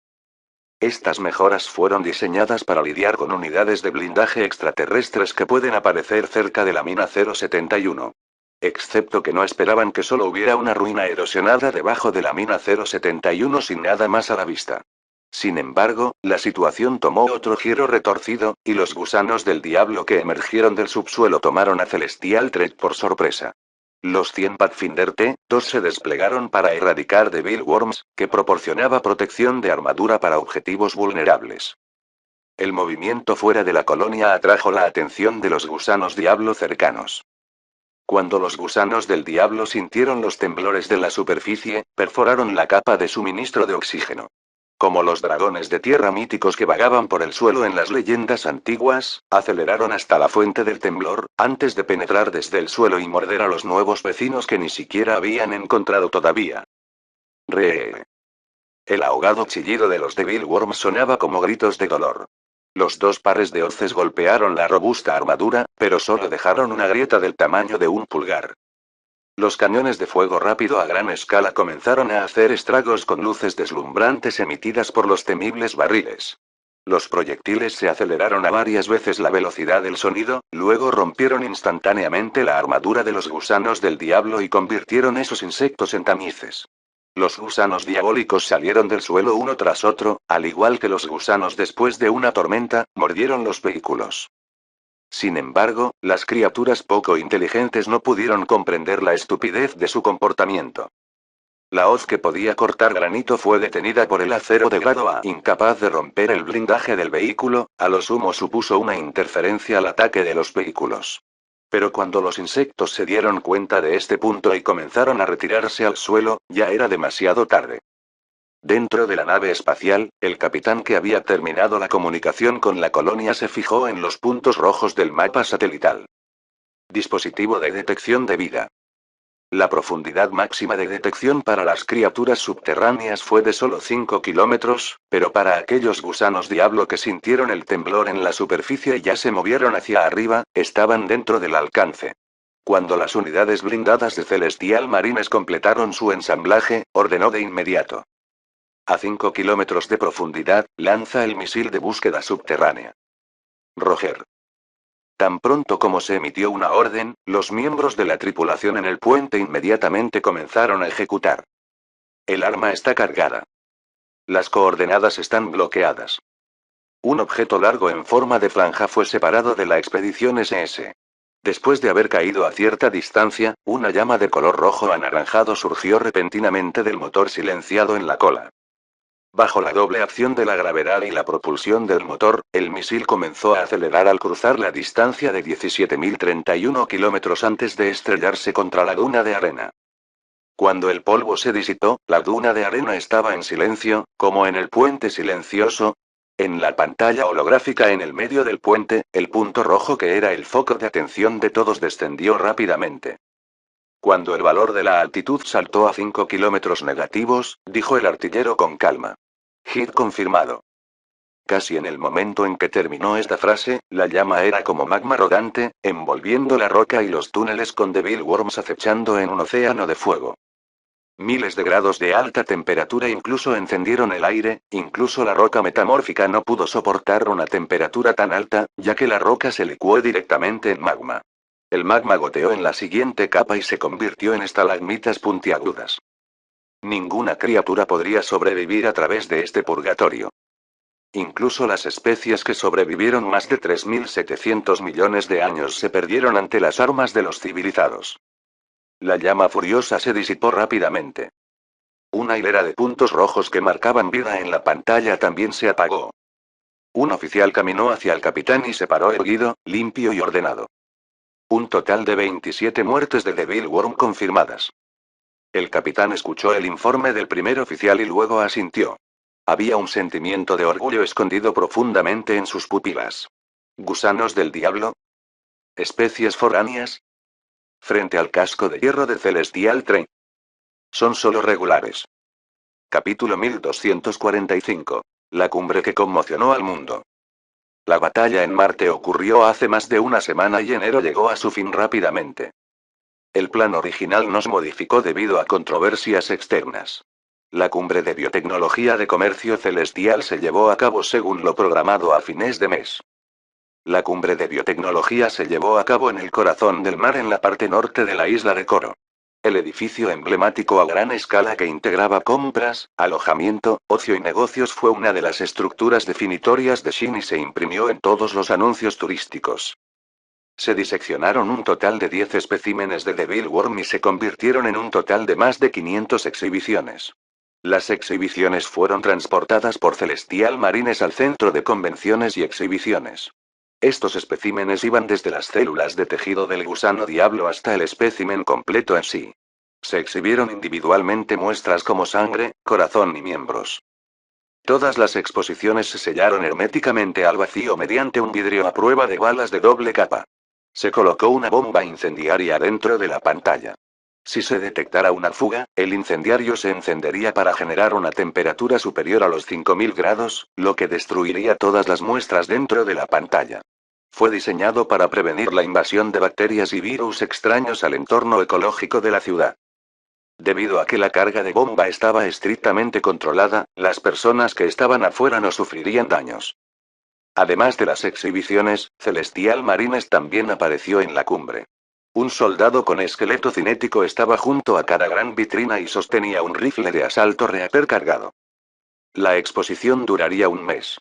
Estas mejoras fueron diseñadas para lidiar con unidades de blindaje extraterrestres que pueden aparecer cerca de la mina 071. Excepto que no esperaban que solo hubiera una ruina erosionada debajo de la mina 071 sin nada más a la vista. Sin embargo, la situación tomó otro giro retorcido, y los gusanos del diablo que emergieron del subsuelo tomaron a Celestial Trek por sorpresa. Los 100 Pathfinder T-2 se desplegaron para erradicar Devil Worms, que proporcionaba protección de armadura para objetivos vulnerables. El movimiento fuera de la colonia atrajo la atención de los gusanos diablo cercanos. Cuando los gusanos del diablo sintieron los temblores de la superficie, perforaron la capa de suministro de oxígeno. Como los dragones de tierra míticos que vagaban por el suelo en las leyendas antiguas, aceleraron hasta la fuente del temblor, antes de penetrar desde el suelo y morder a los nuevos vecinos que ni siquiera habían encontrado todavía. Ree. El ahogado chillido de los Devil Worms sonaba como gritos de dolor. Los dos pares de hoces golpearon la robusta armadura, pero solo dejaron una grieta del tamaño de un pulgar. Los cañones de fuego rápido a gran escala comenzaron a hacer estragos con luces deslumbrantes emitidas por los temibles barriles. Los proyectiles se aceleraron a varias veces la velocidad del sonido, luego rompieron instantáneamente la armadura de los gusanos del diablo y convirtieron esos insectos en tamices. Los gusanos diabólicos salieron del suelo uno tras otro, al igual que los gusanos después de una tormenta, mordieron los vehículos. Sin embargo, las criaturas poco inteligentes no pudieron comprender la estupidez de su comportamiento. La hoz que podía cortar granito fue detenida por el acero de grado A, incapaz de romper el blindaje del vehículo, a lo sumo supuso una interferencia al ataque de los vehículos. Pero cuando los insectos se dieron cuenta de este punto y comenzaron a retirarse al suelo, ya era demasiado tarde. Dentro de la nave espacial, el capitán que había terminado la comunicación con la colonia se fijó en los puntos rojos del mapa satelital. Dispositivo de detección de vida. La profundidad máxima de detección para las criaturas subterráneas fue de solo 5 kilómetros, pero para aquellos gusanos diablo que sintieron el temblor en la superficie y ya se movieron hacia arriba, estaban dentro del alcance. Cuando las unidades blindadas de Celestial Marines completaron su ensamblaje, ordenó de inmediato. A 5 kilómetros de profundidad, lanza el misil de búsqueda subterránea. Roger. Tan pronto como se emitió una orden, los miembros de la tripulación en el puente inmediatamente comenzaron a ejecutar. El arma está cargada. Las coordenadas están bloqueadas. Un objeto largo en forma de franja fue separado de la expedición SS. Después de haber caído a cierta distancia, una llama de color rojo anaranjado surgió repentinamente del motor silenciado en la cola. Bajo la doble acción de la gravedad y la propulsión del motor, el misil comenzó a acelerar al cruzar la distancia de 17.031 kilómetros antes de estrellarse contra la duna de arena. Cuando el polvo se disipó, la duna de arena estaba en silencio, como en el puente silencioso. En la pantalla holográfica en el medio del puente, el punto rojo que era el foco de atención de todos descendió rápidamente. Cuando el valor de la altitud saltó a 5 kilómetros negativos, dijo el artillero con calma. Hit confirmado. Casi en el momento en que terminó esta frase, la llama era como magma rodante, envolviendo la roca y los túneles con Devil Worms acechando en un océano de fuego. Miles de grados de alta temperatura incluso encendieron el aire, incluso la roca metamórfica no pudo soportar una temperatura tan alta, ya que la roca se licuó directamente en magma. El magma goteó en la siguiente capa y se convirtió en estalagmitas puntiagudas. Ninguna criatura podría sobrevivir a través de este purgatorio. Incluso las especies que sobrevivieron más de 3.700 millones de años se perdieron ante las armas de los civilizados. La llama furiosa se disipó rápidamente. Una hilera de puntos rojos que marcaban vida en la pantalla también se apagó. Un oficial caminó hacia el capitán y se paró erguido, limpio y ordenado. Un total de 27 muertes de Devil Worm confirmadas. El capitán escuchó el informe del primer oficial y luego asintió. Había un sentimiento de orgullo escondido profundamente en sus pupilas. ¿Gusanos del diablo? ¿Especies foráneas? Frente al casco de hierro de Celestial Train. Son solo regulares. Capítulo 1245. La cumbre que conmocionó al mundo. La batalla en Marte ocurrió hace más de una semana y enero llegó a su fin rápidamente. El plan original no se modificó debido a controversias externas. La cumbre de biotecnología de comercio celestial se llevó a cabo según lo programado a fines de mes. La cumbre de biotecnología se llevó a cabo en el corazón del mar en la parte norte de la isla de Coro. El edificio emblemático a gran escala que integraba compras, alojamiento, ocio y negocios fue una de las estructuras definitorias de Shin y se imprimió en todos los anuncios turísticos. Se diseccionaron un total de 10 especímenes de Devil Worm y se convirtieron en un total de más de 500 exhibiciones. Las exhibiciones fueron transportadas por Celestial Marines al centro de convenciones y exhibiciones. Estos especímenes iban desde las células de tejido del gusano diablo hasta el espécimen completo en sí. Se exhibieron individualmente muestras como sangre, corazón y miembros. Todas las exposiciones se sellaron herméticamente al vacío mediante un vidrio a prueba de balas de doble capa. Se colocó una bomba incendiaria dentro de la pantalla. Si se detectara una fuga, el incendiario se encendería para generar una temperatura superior a los 5000 grados, lo que destruiría todas las muestras dentro de la pantalla. Fue diseñado para prevenir la invasión de bacterias y virus extraños al entorno ecológico de la ciudad. Debido a que la carga de bomba estaba estrictamente controlada, las personas que estaban afuera no sufrirían daños. Además de las exhibiciones, Celestial Marines también apareció en la cumbre. Un soldado con esqueleto cinético estaba junto a cada gran vitrina y sostenía un rifle de asalto Reaper cargado. La exposición duraría un mes.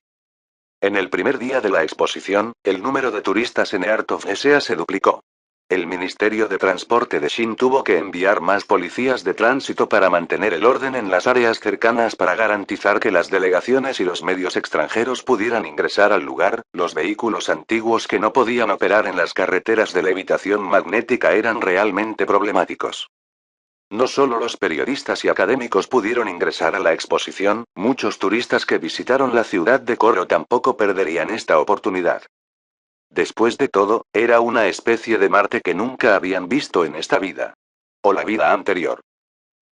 En el primer día de la exposición, el número de turistas en Earth of Esea se duplicó. El Ministerio de Transporte de Shin tuvo que enviar más policías de tránsito para mantener el orden en las áreas cercanas para garantizar que las delegaciones y los medios extranjeros pudieran ingresar al lugar. Los vehículos antiguos que no podían operar en las carreteras de levitación magnética eran realmente problemáticos. No solo los periodistas y académicos pudieron ingresar a la exposición, muchos turistas que visitaron la ciudad de Coro tampoco perderían esta oportunidad. Después de todo, era una especie de Marte que nunca habían visto en esta vida. O la vida anterior.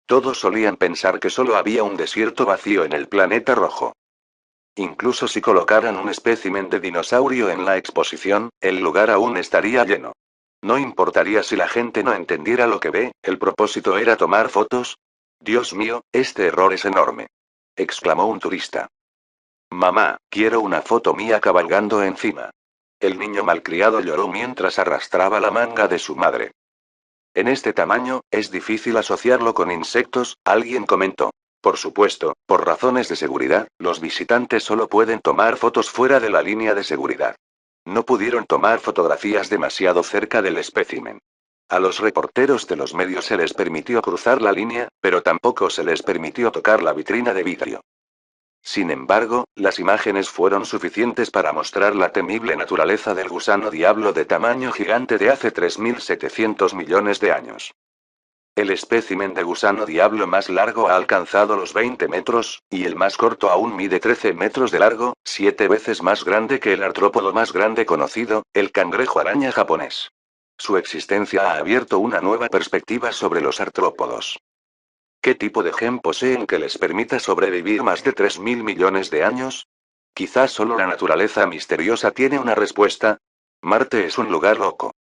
Todos solían pensar que solo había un desierto vacío en el planeta rojo. Incluso si colocaran un espécimen de dinosaurio en la exposición, el lugar aún estaría lleno. No importaría si la gente no entendiera lo que ve, el propósito era tomar fotos. Dios mío, este error es enorme. Exclamó un turista. Mamá, quiero una foto mía cabalgando encima. El niño malcriado lloró mientras arrastraba la manga de su madre. En este tamaño, es difícil asociarlo con insectos, alguien comentó. Por supuesto, por razones de seguridad, los visitantes solo pueden tomar fotos fuera de la línea de seguridad. No pudieron tomar fotografías demasiado cerca del espécimen. A los reporteros de los medios se les permitió cruzar la línea, pero tampoco se les permitió tocar la vitrina de vidrio. Sin embargo, las imágenes fueron suficientes para mostrar la temible naturaleza del gusano diablo de tamaño gigante de hace 3.700 millones de años. El espécimen de gusano diablo más largo ha alcanzado los 20 metros, y el más corto aún mide 13 metros de largo, 7 veces más grande que el artrópodo más grande conocido, el cangrejo araña japonés. Su existencia ha abierto una nueva perspectiva sobre los artrópodos. ¿Qué tipo de gen poseen que les permita sobrevivir más de 3.000 millones de años? Quizás solo la naturaleza misteriosa tiene una respuesta. Marte es un lugar loco.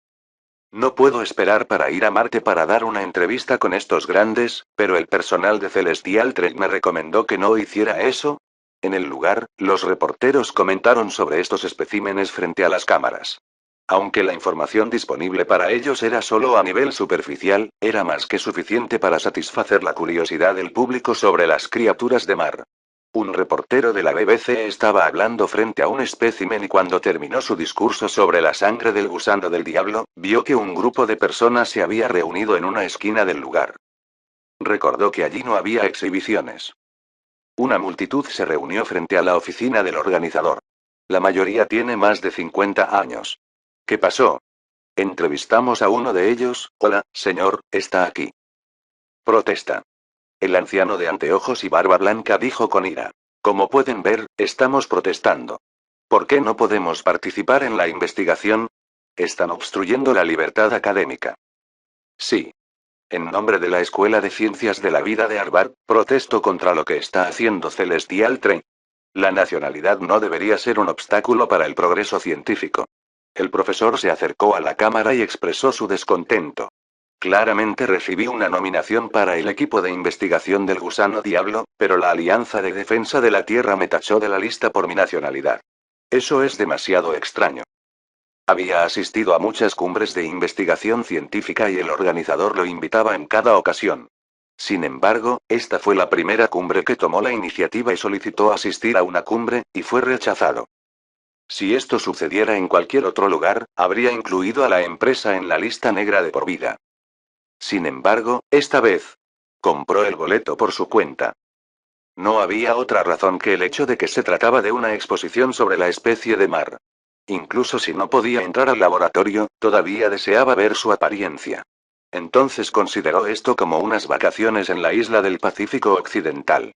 No puedo esperar para ir a Marte para dar una entrevista con estos grandes, pero el personal de Celestial Trek me recomendó que no hiciera eso. En el lugar, los reporteros comentaron sobre estos especímenes frente a las cámaras. Aunque la información disponible para ellos era solo a nivel superficial, era más que suficiente para satisfacer la curiosidad del público sobre las criaturas de mar. Un reportero de la BBC estaba hablando frente a un espécimen y cuando terminó su discurso sobre la sangre del gusano del diablo, vio que un grupo de personas se había reunido en una esquina del lugar. Recordó que allí no había exhibiciones. Una multitud se reunió frente a la oficina del organizador. La mayoría tiene más de 50 años. ¿Qué pasó? Entrevistamos a uno de ellos. Hola, señor, está aquí. Protesta. El anciano de anteojos y barba blanca dijo con ira. Como pueden ver, estamos protestando. ¿Por qué no podemos participar en la investigación? Están obstruyendo la libertad académica. Sí. En nombre de la Escuela de Ciencias de la Vida de Harvard, protesto contra lo que está haciendo Celestial Trek. La nacionalidad no debería ser un obstáculo para el progreso científico. El profesor se acercó a la cámara y expresó su descontento. Claramente recibí una nominación para el equipo de investigación del gusano diablo, pero la Alianza de Defensa de la Tierra me tachó de la lista por mi nacionalidad. Eso es demasiado extraño. Había asistido a muchas cumbres de investigación científica y el organizador lo invitaba en cada ocasión. Sin embargo, esta fue la primera cumbre que tomó la iniciativa y solicitó asistir a una cumbre, y fue rechazado. Si esto sucediera en cualquier otro lugar, habría incluido a la empresa en la lista negra de por vida. Sin embargo, esta vez, compró el boleto por su cuenta. No había otra razón que el hecho de que se trataba de una exposición sobre la especie de mar. Incluso si no podía entrar al laboratorio, todavía deseaba ver su apariencia. Entonces consideró esto como unas vacaciones en la isla del Pacífico Occidental.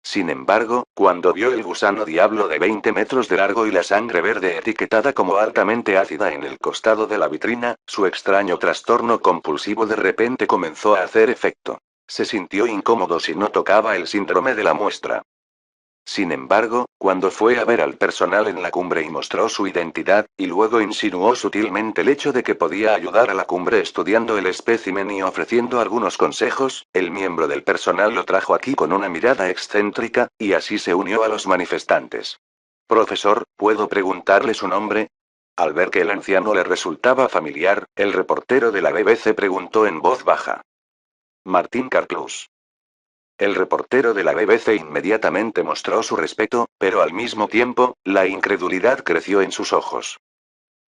Sin embargo, cuando vio el gusano diablo de 20 metros de largo y la sangre verde etiquetada como altamente ácida en el costado de la vitrina, su extraño trastorno compulsivo de repente comenzó a hacer efecto. Se sintió incómodo si no tocaba el síndrome de la muestra. Sin embargo, cuando fue a ver al personal en la cumbre y mostró su identidad, y luego insinuó sutilmente el hecho de que podía ayudar a la cumbre estudiando el espécimen y ofreciendo algunos consejos, el miembro del personal lo trajo aquí con una mirada excéntrica, y así se unió a los manifestantes. Profesor, ¿puedo preguntarle su nombre? Al ver que el anciano le resultaba familiar, el reportero de la BBC preguntó en voz baja. Martin Karplus. El reportero de la BBC inmediatamente mostró su respeto, pero al mismo tiempo, la incredulidad creció en sus ojos.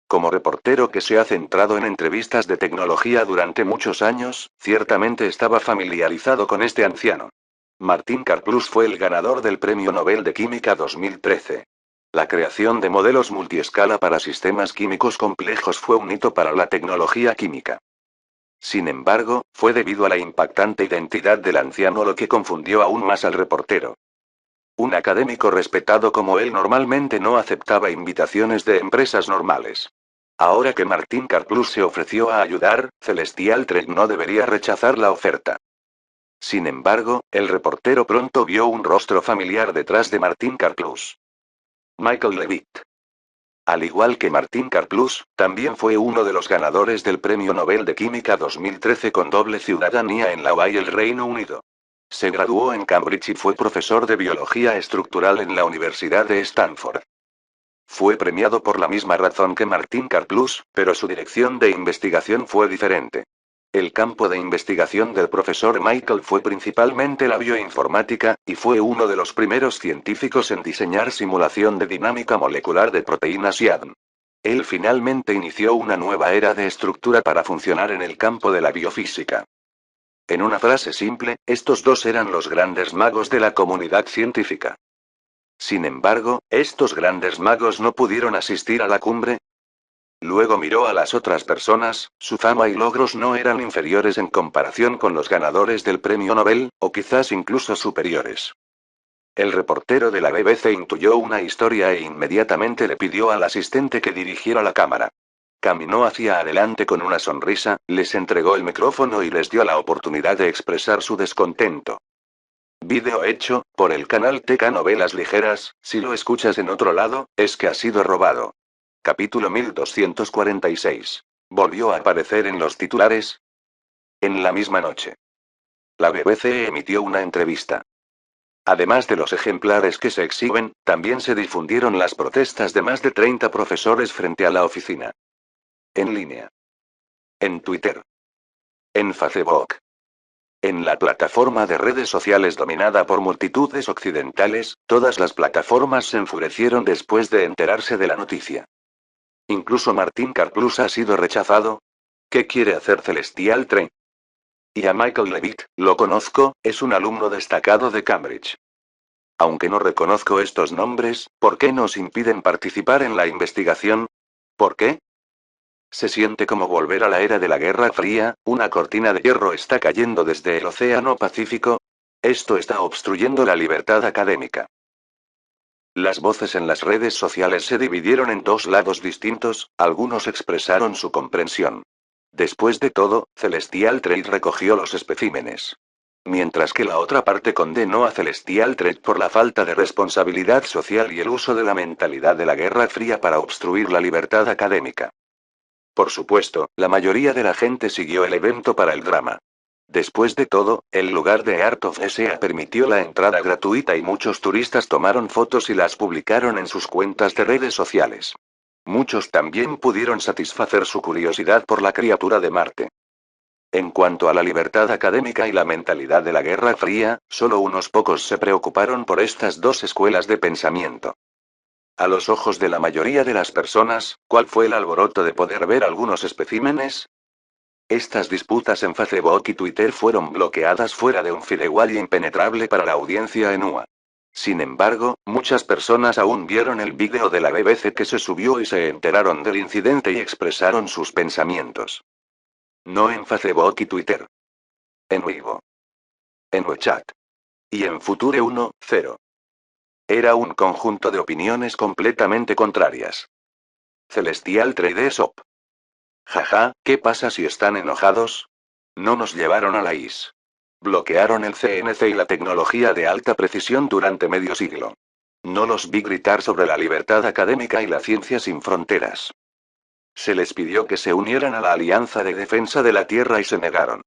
Como reportero que se ha centrado en entrevistas de tecnología durante muchos años, ciertamente estaba familiarizado con este anciano. Martin Karplus fue el ganador del Premio Nobel de Química 2013. La creación de modelos multiescala para sistemas químicos complejos fue un hito para la tecnología química. Sin embargo, fue debido a la impactante identidad del anciano lo que confundió aún más al reportero. Un académico respetado como él normalmente no aceptaba invitaciones de empresas normales. Ahora que Martin Karplus se ofreció a ayudar, Celestial Trek no debería rechazar la oferta. Sin embargo, el reportero pronto vio un rostro familiar detrás de Martin Karplus. Michael Levitt. Al igual que Martin Karplus, también fue uno de los ganadores del Premio Nobel de Química 2013 con doble ciudadanía en la UA y el Reino Unido. Se graduó en Cambridge y fue profesor de biología estructural en la Universidad de Stanford. Fue premiado por la misma razón que Martin Karplus, pero su dirección de investigación fue diferente. El campo de investigación del profesor Michael fue principalmente la bioinformática, y fue uno de los primeros científicos en diseñar simulación de dinámica molecular de proteínas y ADN. Él finalmente inició una nueva era de estructura para funcionar en el campo de la biofísica. En una frase simple, estos dos eran los grandes magos de la comunidad científica. Sin embargo, ¿estos grandes magos no pudieron asistir a la cumbre? Luego miró a las otras personas, su fama y logros no eran inferiores en comparación con los ganadores del premio Nobel, o quizás incluso superiores. El reportero de la BBC intuyó una historia e inmediatamente le pidió al asistente que dirigiera la cámara. Caminó hacia adelante con una sonrisa, les entregó el micrófono y les dio la oportunidad de expresar su descontento. Vídeo hecho, por el canal TK Novelas Ligeras, si lo escuchas en otro lado, es que ha sido robado. Capítulo 1246. ¿Volvió a aparecer en los titulares? En la misma noche. La BBC emitió una entrevista. Además de los ejemplares que se exhiben, también se difundieron las protestas de más de 30 profesores frente a la oficina. En línea. En Twitter. En Facebook. En la plataforma de redes sociales dominada por multitudes occidentales, todas las plataformas se enfurecieron después de enterarse de la noticia. Incluso Martin Karplus ha sido rechazado. ¿Qué quiere hacer Celestial Train? Y a Michael Levitt, lo conozco, es un alumno destacado de Cambridge. Aunque no reconozco estos nombres, ¿por qué nos impiden participar en la investigación? ¿Por qué? Se siente como volver a la era de la Guerra Fría, una cortina de hierro está cayendo desde el Océano Pacífico. Esto está obstruyendo la libertad académica. Las voces en las redes sociales se dividieron en dos lados distintos, algunos expresaron su comprensión. Después de todo, Celestial Trade recogió los especímenes. Mientras que la otra parte condenó a Celestial Trade por la falta de responsabilidad social y el uso de la mentalidad de la Guerra Fría para obstruir la libertad académica. Por supuesto, la mayoría de la gente siguió el evento para el drama. Después de todo, el lugar de Art of SA permitió la entrada gratuita y muchos turistas tomaron fotos y las publicaron en sus cuentas de redes sociales. Muchos también pudieron satisfacer su curiosidad por la criatura de Marte. En cuanto a la libertad académica y la mentalidad de la Guerra Fría, solo unos pocos se preocuparon por estas dos escuelas de pensamiento. A los ojos de la mayoría de las personas, ¿cuál fue el alboroto de poder ver algunos especímenes? Estas disputas en Facebook y Twitter fueron bloqueadas fuera de un firewall impenetrable para la audiencia en UA. Sin embargo, muchas personas aún vieron el vídeo de la BBC que se subió y se enteraron del incidente y expresaron sus pensamientos. No en Facebook y Twitter. En Weibo. En WeChat. Y en Future 1.0. Era un conjunto de opiniones completamente contrarias. Celestial Trade Shop. Jaja, ¿qué pasa si están enojados? No nos llevaron a la IS. Bloquearon el CNC y la tecnología de alta precisión durante medio siglo. No los vi gritar sobre la libertad académica y la ciencia sin fronteras. Se les pidió que se unieran a la Alianza de Defensa de la Tierra y se negaron.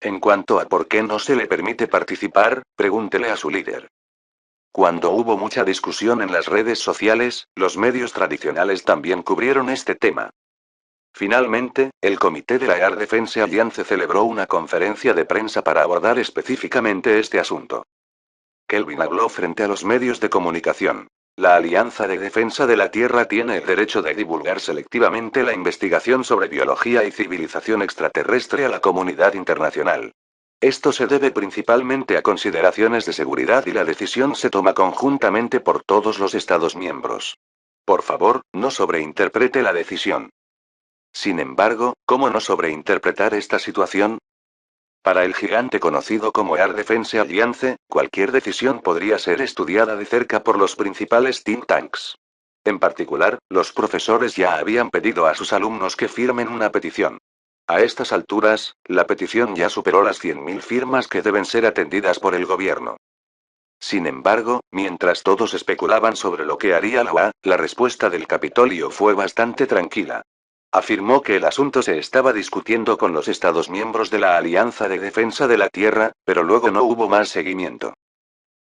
En cuanto a por qué no se le permite participar, pregúntele a su líder. Cuando hubo mucha discusión en las redes sociales, los medios tradicionales también cubrieron este tema. Finalmente, el comité de la Air Defense Alliance celebró una conferencia de prensa para abordar específicamente este asunto. Kelvin habló frente a los medios de comunicación. La Alianza de Defensa de la Tierra tiene el derecho de divulgar selectivamente la investigación sobre biología y civilización extraterrestre a la comunidad internacional. Esto se debe principalmente a consideraciones de seguridad y la decisión se toma conjuntamente por todos los Estados miembros. Por favor, no sobreinterprete la decisión. Sin embargo, ¿cómo no sobreinterpretar esta situación? Para el gigante conocido como Air Defense Alliance, cualquier decisión podría ser estudiada de cerca por los principales think tanks. En particular, los profesores ya habían pedido a sus alumnos que firmen una petición. A estas alturas, la petición ya superó las 100.000 firmas que deben ser atendidas por el gobierno. Sin embargo, mientras todos especulaban sobre lo que haría la UA, la respuesta del Capitolio fue bastante tranquila. Afirmó que el asunto se estaba discutiendo con los Estados miembros de la Alianza de Defensa de la Tierra, pero luego no hubo más seguimiento.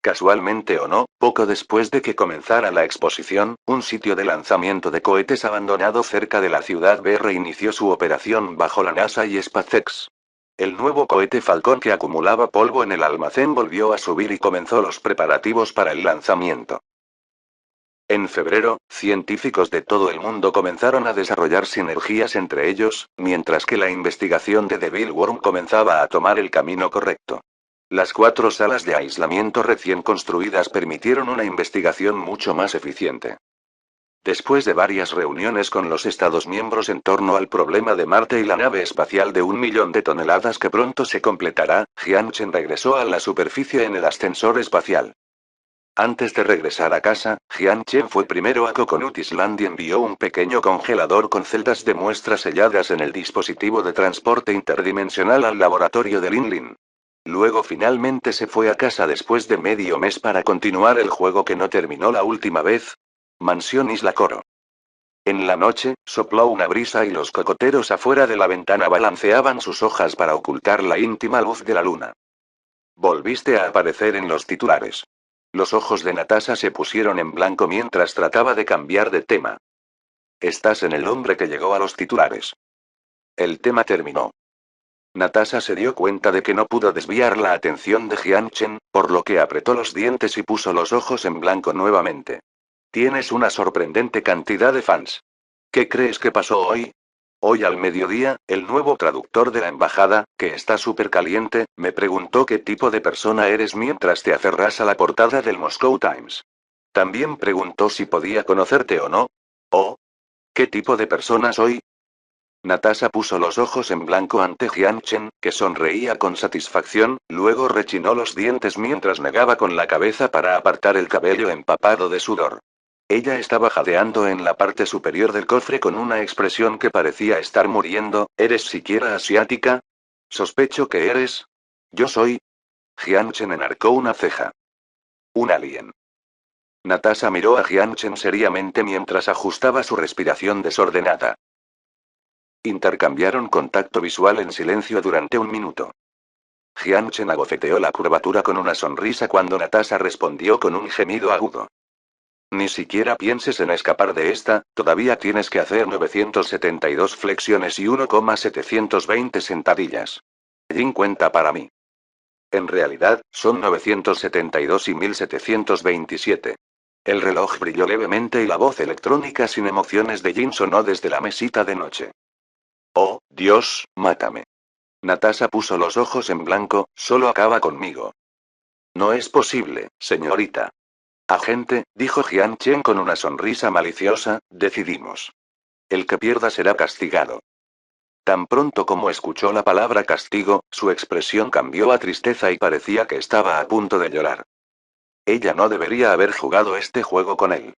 Casualmente o no, poco después de que comenzara la exposición, un sitio de lanzamiento de cohetes abandonado cerca de la ciudad BR inició su operación bajo la NASA y SpaceX. El nuevo cohete Falcon que acumulaba polvo en el almacén volvió a subir y comenzó los preparativos para el lanzamiento. En febrero, científicos de todo el mundo comenzaron a desarrollar sinergias entre ellos, mientras que la investigación de Devil Worm comenzaba a tomar el camino correcto. Las 4 salas de aislamiento recién construidas permitieron una investigación mucho más eficiente. Después de varias reuniones con los Estados miembros en torno al problema de Marte y la nave espacial de 1 millón de toneladas que pronto se completará, Jiang Chen regresó a la superficie en el ascensor espacial. Antes de regresar a casa, Jiang Chen fue primero a Coconut Island y envió un pequeño congelador con celdas de muestras selladas en el dispositivo de transporte interdimensional al laboratorio de Linlin. Luego finalmente se fue a casa después de medio mes para continuar el juego que no terminó la última vez. Mansión Isla Coro. En la noche, sopló una brisa y los cocoteros afuera de la ventana balanceaban sus hojas para ocultar la íntima luz de la luna. Volviste a aparecer en los titulares. Los ojos de Natasha se pusieron en blanco mientras trataba de cambiar de tema. Estás en el hombre que llegó a los titulares. El tema terminó. Natasha se dio cuenta de que no pudo desviar la atención de Jiang Chen, por lo que apretó los dientes y puso los ojos en blanco nuevamente. Tienes una sorprendente cantidad de fans. ¿Qué crees que pasó hoy? Hoy al mediodía, el nuevo traductor de la embajada, que está súper caliente, me preguntó qué tipo de persona eres mientras te aferras a la portada del Moscow Times. También preguntó si podía conocerte o no. ¿Oh? ¿Qué tipo de persona soy? Natasha puso los ojos en blanco ante Jiang Chen, que sonreía con satisfacción, luego rechinó los dientes mientras negaba con la cabeza para apartar el cabello empapado de sudor. Ella estaba jadeando en la parte superior del cofre con una expresión que parecía estar muriendo. ¿Eres siquiera asiática? Sospecho que eres. Yo soy. Jiang Chen enarcó una ceja. Un alien. Natasha miró a Jiang Chen seriamente mientras ajustaba su respiración desordenada. Intercambiaron contacto visual en silencio durante un minuto. Jiang Chen abofeteó la curvatura con una sonrisa cuando Natasha respondió con un gemido agudo. Ni siquiera pienses en escapar de esta, todavía tienes que hacer 972 flexiones y 1,720 sentadillas. Yin cuenta para mí. En realidad, son 972 y 1727. El reloj brilló levemente y la voz electrónica sin emociones de Jin sonó desde la mesita de noche. Oh, Dios, mátame. Natasha puso los ojos en blanco, solo acaba conmigo. No es posible, señorita. Agente, dijo Jiang Chen con una sonrisa maliciosa, decidimos. El que pierda será castigado. Tan pronto como escuchó la palabra castigo, su expresión cambió a tristeza y parecía que estaba a punto de llorar. Ella no debería haber jugado este juego con él.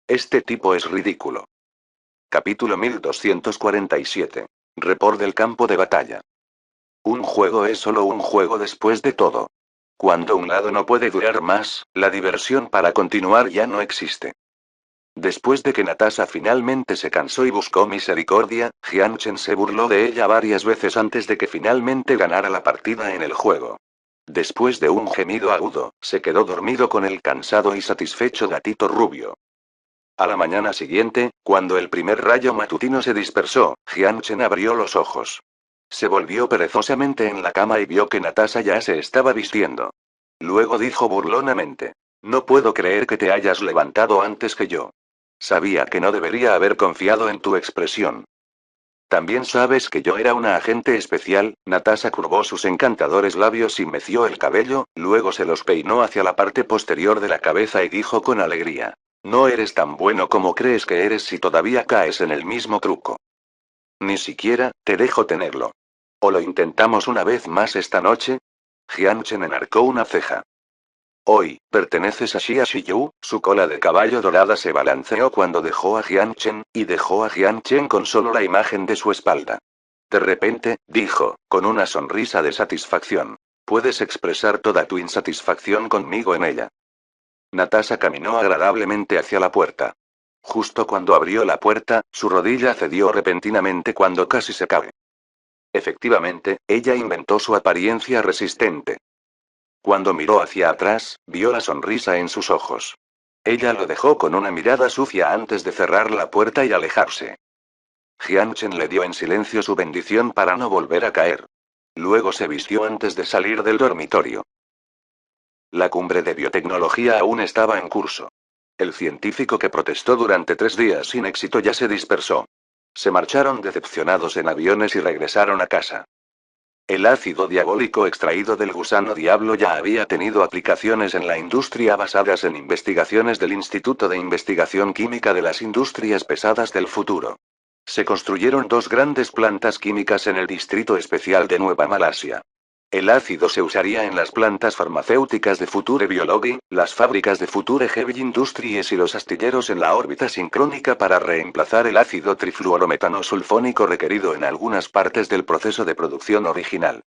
Este tipo es ridículo. Capítulo 1247. Report del campo de batalla. Un juego es solo un juego después de todo. Cuando un lado no puede durar más, la diversión para continuar ya no existe. Después de que Natasha finalmente se cansó y buscó misericordia, Jiang Chen se burló de ella varias veces antes de que finalmente ganara la partida en el juego. Después de un gemido agudo, se quedó dormido con el cansado y satisfecho gatito rubio. A la mañana siguiente, cuando el primer rayo matutino se dispersó, Jiang Chen abrió los ojos. Se volvió perezosamente en la cama y vio que Natasha ya se estaba vistiendo. Luego dijo burlonamente. No puedo creer que te hayas levantado antes que yo. Sabía que no debería haber confiado en tu expresión. También sabes que yo era una agente especial. Natasha curvó sus encantadores labios y meció el cabello, luego se los peinó hacia la parte posterior de la cabeza y dijo con alegría. No eres tan bueno como crees que eres si todavía caes en el mismo truco. Ni siquiera, te dejo tenerlo. ¿O lo intentamos una vez más esta noche? Jiang Chen enarcó una ceja. Hoy, perteneces a Xia Shiyu, su cola de caballo dorada se balanceó cuando dejó a Jiang Chen, y dejó a Jiang Chen con solo la imagen de su espalda. De repente, dijo, con una sonrisa de satisfacción. Puedes expresar toda tu insatisfacción conmigo en ella. Natasha caminó agradablemente hacia la puerta. Justo cuando abrió la puerta, su rodilla cedió repentinamente cuando casi se cae. Efectivamente, ella inventó su apariencia resistente. Cuando miró hacia atrás, vio la sonrisa en sus ojos. Ella lo dejó con una mirada sucia antes de cerrar la puerta y alejarse. Jiang Chen le dio en silencio su bendición para no volver a caer. Luego se vistió antes de salir del dormitorio. La cumbre de biotecnología aún estaba en curso. El científico que protestó durante 3 días sin éxito ya se dispersó. Se marcharon decepcionados en aviones y regresaron a casa. El ácido diabólico extraído del gusano diablo ya había tenido aplicaciones en la industria basadas en investigaciones del Instituto de Investigación Química de las Industrias Pesadas del Futuro. Se construyeron dos grandes plantas químicas en el Distrito Especial de Nueva Malasia. El ácido se usaría en las plantas farmacéuticas de Future Biology, las fábricas de Future Heavy Industries y los astilleros en la órbita sincrónica para reemplazar el ácido trifluorometano sulfónico requerido en algunas partes del proceso de producción original.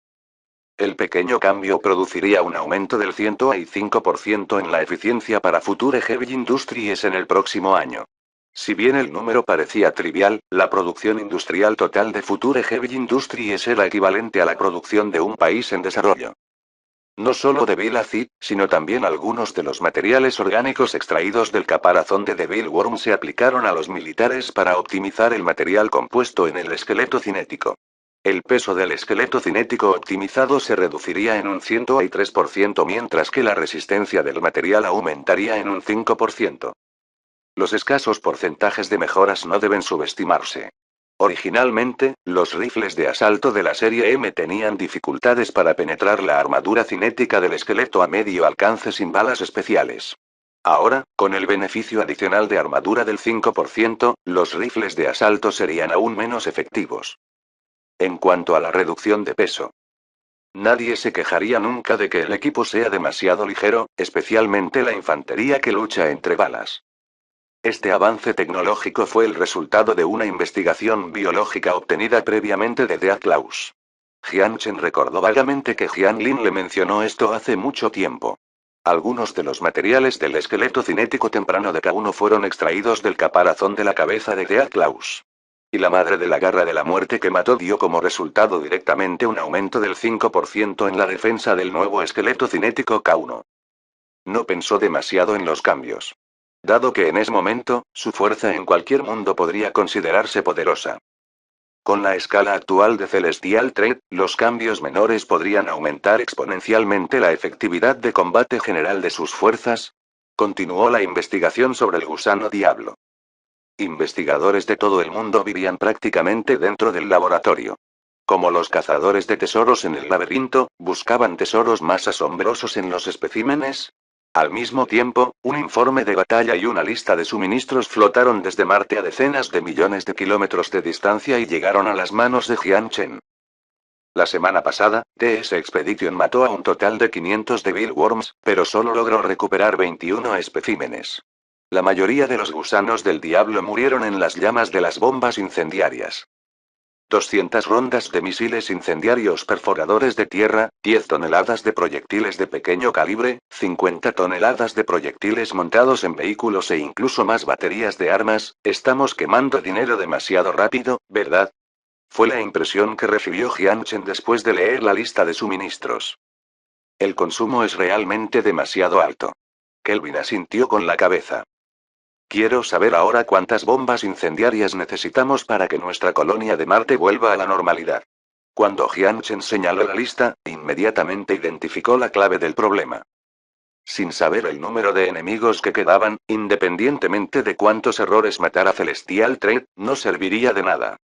El pequeño cambio produciría un aumento del 105% en la eficiencia para Future Heavy Industries en el próximo año. Si bien el número parecía trivial, la producción industrial total de Future Heavy Industries era equivalente a la producción de un país en desarrollo. No solo Devil Acid, sino también algunos de los materiales orgánicos extraídos del caparazón de Devil Worm se aplicaron a los militares para optimizar el material compuesto en el esqueleto cinético. El peso del esqueleto cinético optimizado se reduciría en un 103%, mientras que la resistencia del material aumentaría en un 5%. Los escasos porcentajes de mejoras no deben subestimarse. Originalmente, los rifles de asalto de la serie M tenían dificultades para penetrar la armadura cinética del esqueleto a medio alcance sin balas especiales. Ahora, con el beneficio adicional de armadura del 5%, los rifles de asalto serían aún menos efectivos. En cuanto a la reducción de peso, nadie se quejaría nunca de que el equipo sea demasiado ligero, especialmente la infantería que lucha entre balas. Este avance tecnológico fue el resultado de una investigación biológica obtenida previamente de Death Klaus. Jian Chen recordó vagamente que Jian Lin le mencionó esto hace mucho tiempo. Algunos de los materiales del esqueleto cinético temprano de K1 fueron extraídos del caparazón de la cabeza de Death Klaus. Y la madre de la garra de la muerte que mató dio como resultado directamente un aumento del 5% en la defensa del nuevo esqueleto cinético K1. No pensó demasiado en los cambios. Dado que en ese momento, su fuerza en cualquier mundo podría considerarse poderosa. Con la escala actual de Celestial Threat, los cambios menores podrían aumentar exponencialmente la efectividad de combate general de sus fuerzas. Continuó la investigación sobre el gusano diablo. Investigadores de todo el mundo vivían prácticamente dentro del laboratorio. Como los cazadores de tesoros en el laberinto, buscaban tesoros más asombrosos en los especímenes. Al mismo tiempo, un informe de batalla y una lista de suministros flotaron desde Marte a decenas de millones de kilómetros de distancia y llegaron a las manos de Jian Chen. La semana pasada, TS Expedition mató a un total de 500 Devil Worms, pero solo logró recuperar 21 especímenes. La mayoría de los gusanos del diablo murieron en las llamas de las bombas incendiarias. 200 rondas de misiles incendiarios perforadores de tierra, 10 toneladas de proyectiles de pequeño calibre, 50 toneladas de proyectiles montados en vehículos e incluso más baterías de armas. Estamos quemando dinero demasiado rápido, ¿verdad? Fue la impresión que recibió Jian Chen después de leer la lista de suministros. El consumo es realmente demasiado alto. Kelvin asintió con la cabeza. Quiero saber ahora cuántas bombas incendiarias necesitamos para que nuestra colonia de Marte vuelva a la normalidad. Cuando Jian Chen señaló la lista, inmediatamente identificó la clave del problema. Sin saber el número de enemigos que quedaban, independientemente de cuántos errores matara Celestial Threat, no serviría de nada.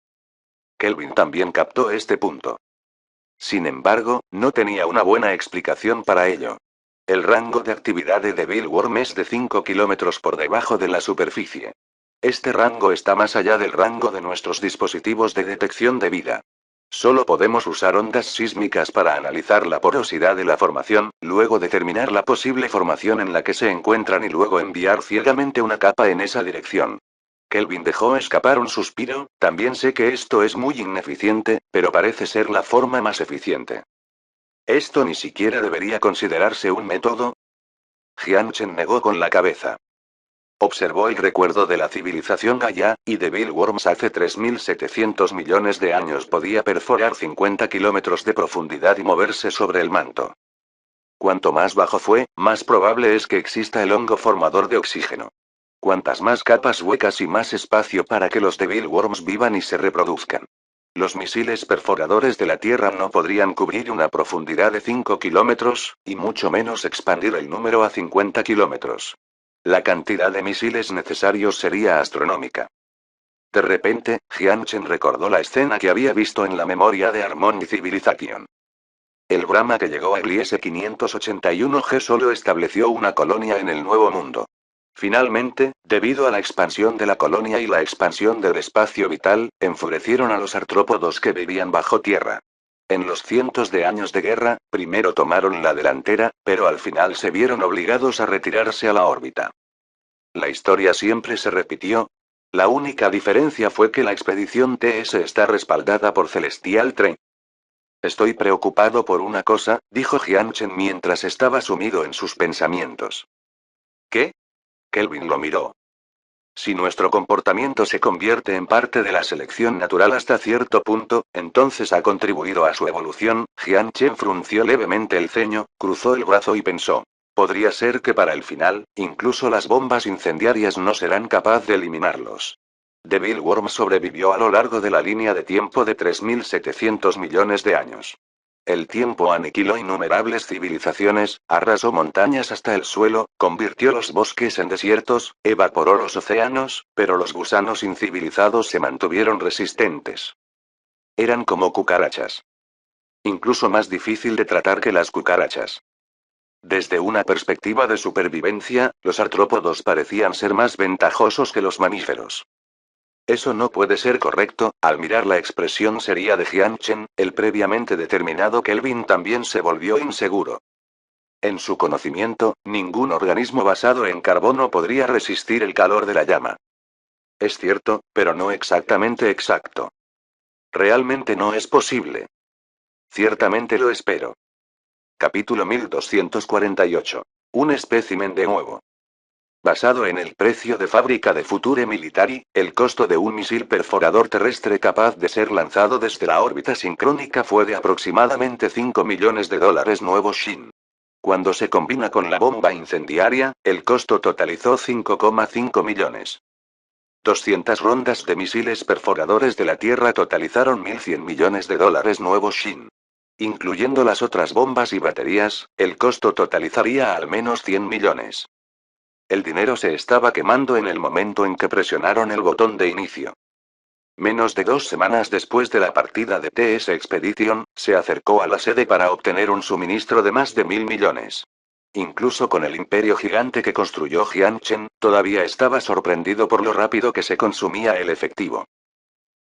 Kelvin también captó este punto. Sin embargo, no tenía una buena explicación para ello. El rango de actividad de Devil Worm es de 5 kilómetros por debajo de la superficie. Este rango está más allá del rango de nuestros dispositivos de detección de vida. Solo podemos usar ondas sísmicas para analizar la porosidad de la formación, luego determinar la posible formación en la que se encuentran y luego enviar ciegamente una capa en esa dirección. Kelvin dejó escapar un suspiro. También sé que esto es muy ineficiente, pero parece ser la forma más eficiente. ¿Esto ni siquiera debería considerarse un método? Jian Chen negó con la cabeza. Observó el recuerdo de la civilización Gaia, y Devil Worms hace 3.700 millones de años podía perforar 50 kilómetros de profundidad y moverse sobre el manto. Cuanto más bajo fue, más probable es que exista el hongo formador de oxígeno. Cuantas más capas huecas y más espacio para que los Devil Worms vivan y se reproduzcan. Los misiles perforadores de la Tierra no podrían cubrir una profundidad de 5 kilómetros, y mucho menos expandir el número a 50 kilómetros. La cantidad de misiles necesarios sería astronómica. De repente, Jian Chen recordó la escena que había visto en la memoria de Harmony Civilization. El Brahma que llegó a Gliese 581G solo estableció una colonia en el Nuevo Mundo. Finalmente, debido a la expansión de la colonia y la expansión del espacio vital, enfurecieron a los artrópodos que vivían bajo tierra. En los cientos de años de guerra, primero tomaron la delantera, pero al final se vieron obligados a retirarse a la órbita. La historia siempre se repitió. La única diferencia fue que la expedición TS está respaldada por Celestial Train. Estoy preocupado por una cosa, dijo Jiang Chen mientras estaba sumido en sus pensamientos. ¿Qué? Kelvin lo miró. Si nuestro comportamiento se convierte en parte de la selección natural hasta cierto punto, entonces ha contribuido a su evolución. Jiang Chen frunció levemente el ceño, cruzó el brazo y pensó. Podría ser que para el final, incluso las bombas incendiarias no serán capaces de eliminarlos. Devil Worm sobrevivió a lo largo de la línea de tiempo de 3.700 millones de años. El tiempo aniquiló innumerables civilizaciones, arrasó montañas hasta el suelo, convirtió los bosques en desiertos, evaporó los océanos, pero los gusanos incivilizados se mantuvieron resistentes. Eran como cucarachas. Incluso más difícil de tratar que las cucarachas. Desde una perspectiva de supervivencia, los artrópodos parecían ser más ventajosos que los mamíferos. Eso no puede ser correcto. Al mirar la expresión seria de Jiang Chen, el previamente determinado Kelvin también se volvió inseguro. En su conocimiento, ningún organismo basado en carbono podría resistir el calor de la llama. Es cierto, pero no exactamente exacto. Realmente no es posible. Ciertamente lo espero. Capítulo 1248. Un espécimen de nuevo. Basado en el precio de fábrica de Future Military, el costo de un misil perforador terrestre capaz de ser lanzado desde la órbita sincrónica fue de aproximadamente $5 millones nuevos Shin. Cuando se combina con la bomba incendiaria, el costo totalizó 5,5 millones. 200 rondas de misiles perforadores de la Tierra totalizaron 1.100 millones nuevos Shin. Incluyendo las otras bombas y baterías, el costo totalizaría al menos 100 millones. El dinero se estaba quemando en el momento en que presionaron el botón de inicio. Menos de 2 semanas después de la partida de TS Expedition, se acercó a la sede para obtener un suministro de más de 1.000 millones. Incluso con el imperio gigante que construyó Jiang Chen, todavía estaba sorprendido por lo rápido que se consumía el efectivo.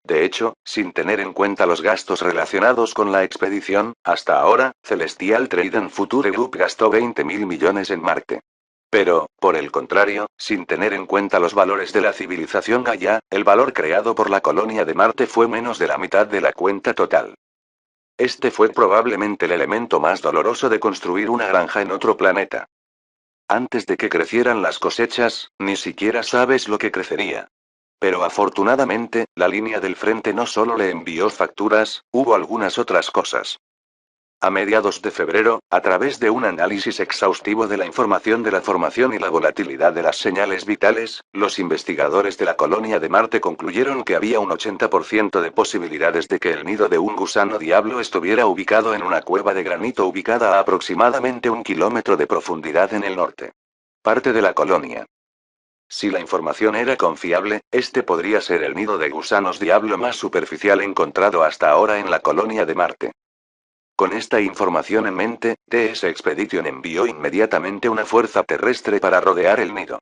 De hecho, sin tener en cuenta los gastos relacionados con la expedición, hasta ahora, Celestial Trade and Future Group gastó 20.000 millones en Marte. Pero, por el contrario, sin tener en cuenta los valores de la civilización Gaia, el valor creado por la colonia de Marte fue menos de la mitad de la cuenta total. Este fue probablemente el elemento más doloroso de construir una granja en otro planeta. Antes de que crecieran las cosechas, ni siquiera sabes lo que crecería. Pero afortunadamente, la línea del frente no solo le envió facturas, hubo algunas otras cosas. A mediados de febrero, a través de un análisis exhaustivo de la información de la formación y la volatilidad de las señales vitales, los investigadores de la colonia de Marte concluyeron que había un 80% de posibilidades de que el nido de un gusano diablo estuviera ubicado en una cueva de granito ubicada a aproximadamente 1 kilómetro de profundidad en el norte. Parte de la colonia. Si la información era confiable, este podría ser el nido de gusanos diablo más superficial encontrado hasta ahora en la colonia de Marte. Con esta información en mente, TS Expedition envió inmediatamente una fuerza terrestre para rodear el nido.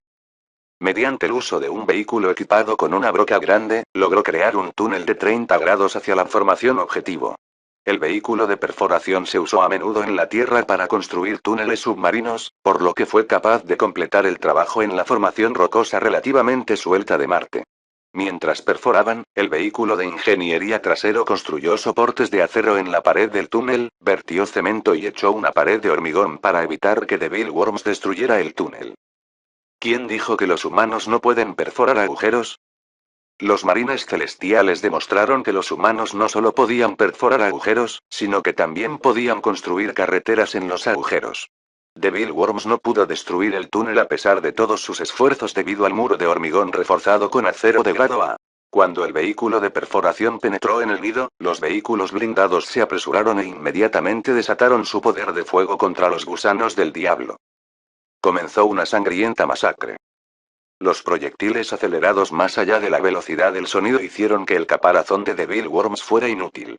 Mediante el uso de un vehículo equipado con una broca grande, logró crear un túnel de 30 grados hacia la formación objetivo. El vehículo de perforación se usó a menudo en la Tierra para construir túneles submarinos, por lo que fue capaz de completar el trabajo en la formación rocosa relativamente suelta de Marte. Mientras perforaban, el vehículo de ingeniería trasero construyó soportes de acero en la pared del túnel, vertió cemento y echó una pared de hormigón para evitar que Devil Worms destruyera el túnel. ¿Quién dijo que los humanos no pueden perforar agujeros? Los marines celestiales demostraron que los humanos no solo podían perforar agujeros, sino que también podían construir carreteras en los agujeros. Devil Worms no pudo destruir el túnel a pesar de todos sus esfuerzos debido al muro de hormigón reforzado con acero de grado A. Cuando el vehículo de perforación penetró en el nido, los vehículos blindados se apresuraron e inmediatamente desataron su poder de fuego contra los gusanos del diablo. Comenzó una sangrienta masacre. Los proyectiles acelerados más allá de la velocidad del sonido hicieron que el caparazón de Devil Worms fuera inútil.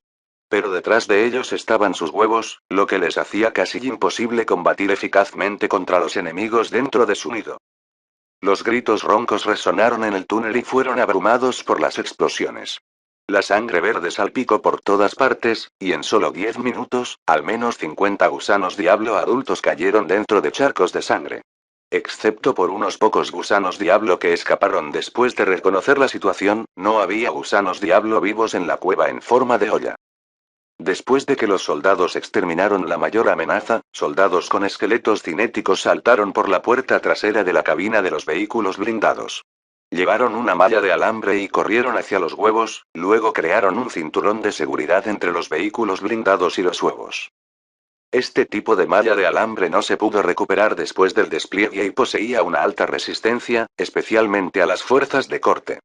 Pero detrás de ellos estaban sus huevos, lo que les hacía casi imposible combatir eficazmente contra los enemigos dentro de su nido. Los gritos roncos resonaron en el túnel y fueron abrumados por las explosiones. La sangre verde salpicó por todas partes, y en solo 10 minutos, al menos 50 gusanos diablo adultos cayeron dentro de charcos de sangre. Excepto por unos pocos gusanos diablo que escaparon después de reconocer la situación, no había gusanos diablo vivos en la cueva en forma de olla. Después de que los soldados exterminaron la mayor amenaza, soldados con esqueletos cinéticos saltaron por la puerta trasera de la cabina de los vehículos blindados. Llevaron una malla de alambre y corrieron hacia los huevos, luego crearon un cinturón de seguridad entre los vehículos blindados y los huevos. Este tipo de malla de alambre no se pudo recuperar después del despliegue y poseía una alta resistencia, especialmente a las fuerzas de corte.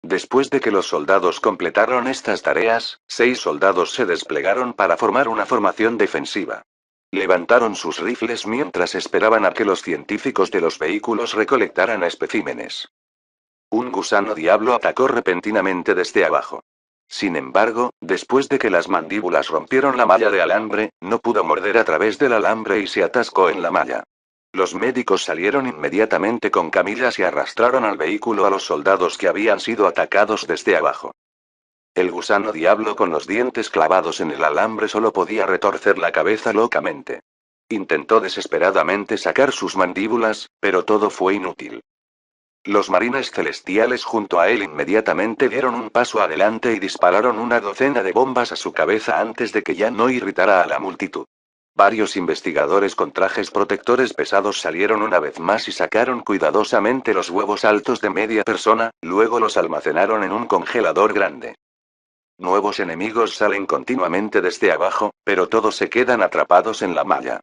Después de que los soldados completaron estas tareas, 6 soldados se desplegaron para formar una formación defensiva. Levantaron sus rifles mientras esperaban a que los científicos de los vehículos recolectaran especímenes. Un gusano diablo atacó repentinamente desde abajo. Sin embargo, después de que las mandíbulas rompieron la malla de alambre, no pudo morder a través del alambre y se atascó en la malla. Los médicos salieron inmediatamente con camillas y arrastraron al vehículo a los soldados que habían sido atacados desde abajo. El gusano diablo con los dientes clavados en el alambre solo podía retorcer la cabeza locamente. Intentó desesperadamente sacar sus mandíbulas, pero todo fue inútil. Los marines celestiales junto a él inmediatamente dieron un paso adelante y dispararon una docena de bombas a su cabeza antes de que ya no irritara a la multitud. Varios investigadores con trajes protectores pesados salieron una vez más y sacaron cuidadosamente los huevos altos de media persona, luego los almacenaron en un congelador grande. Nuevos enemigos salen continuamente desde abajo, pero todos se quedan atrapados en la malla.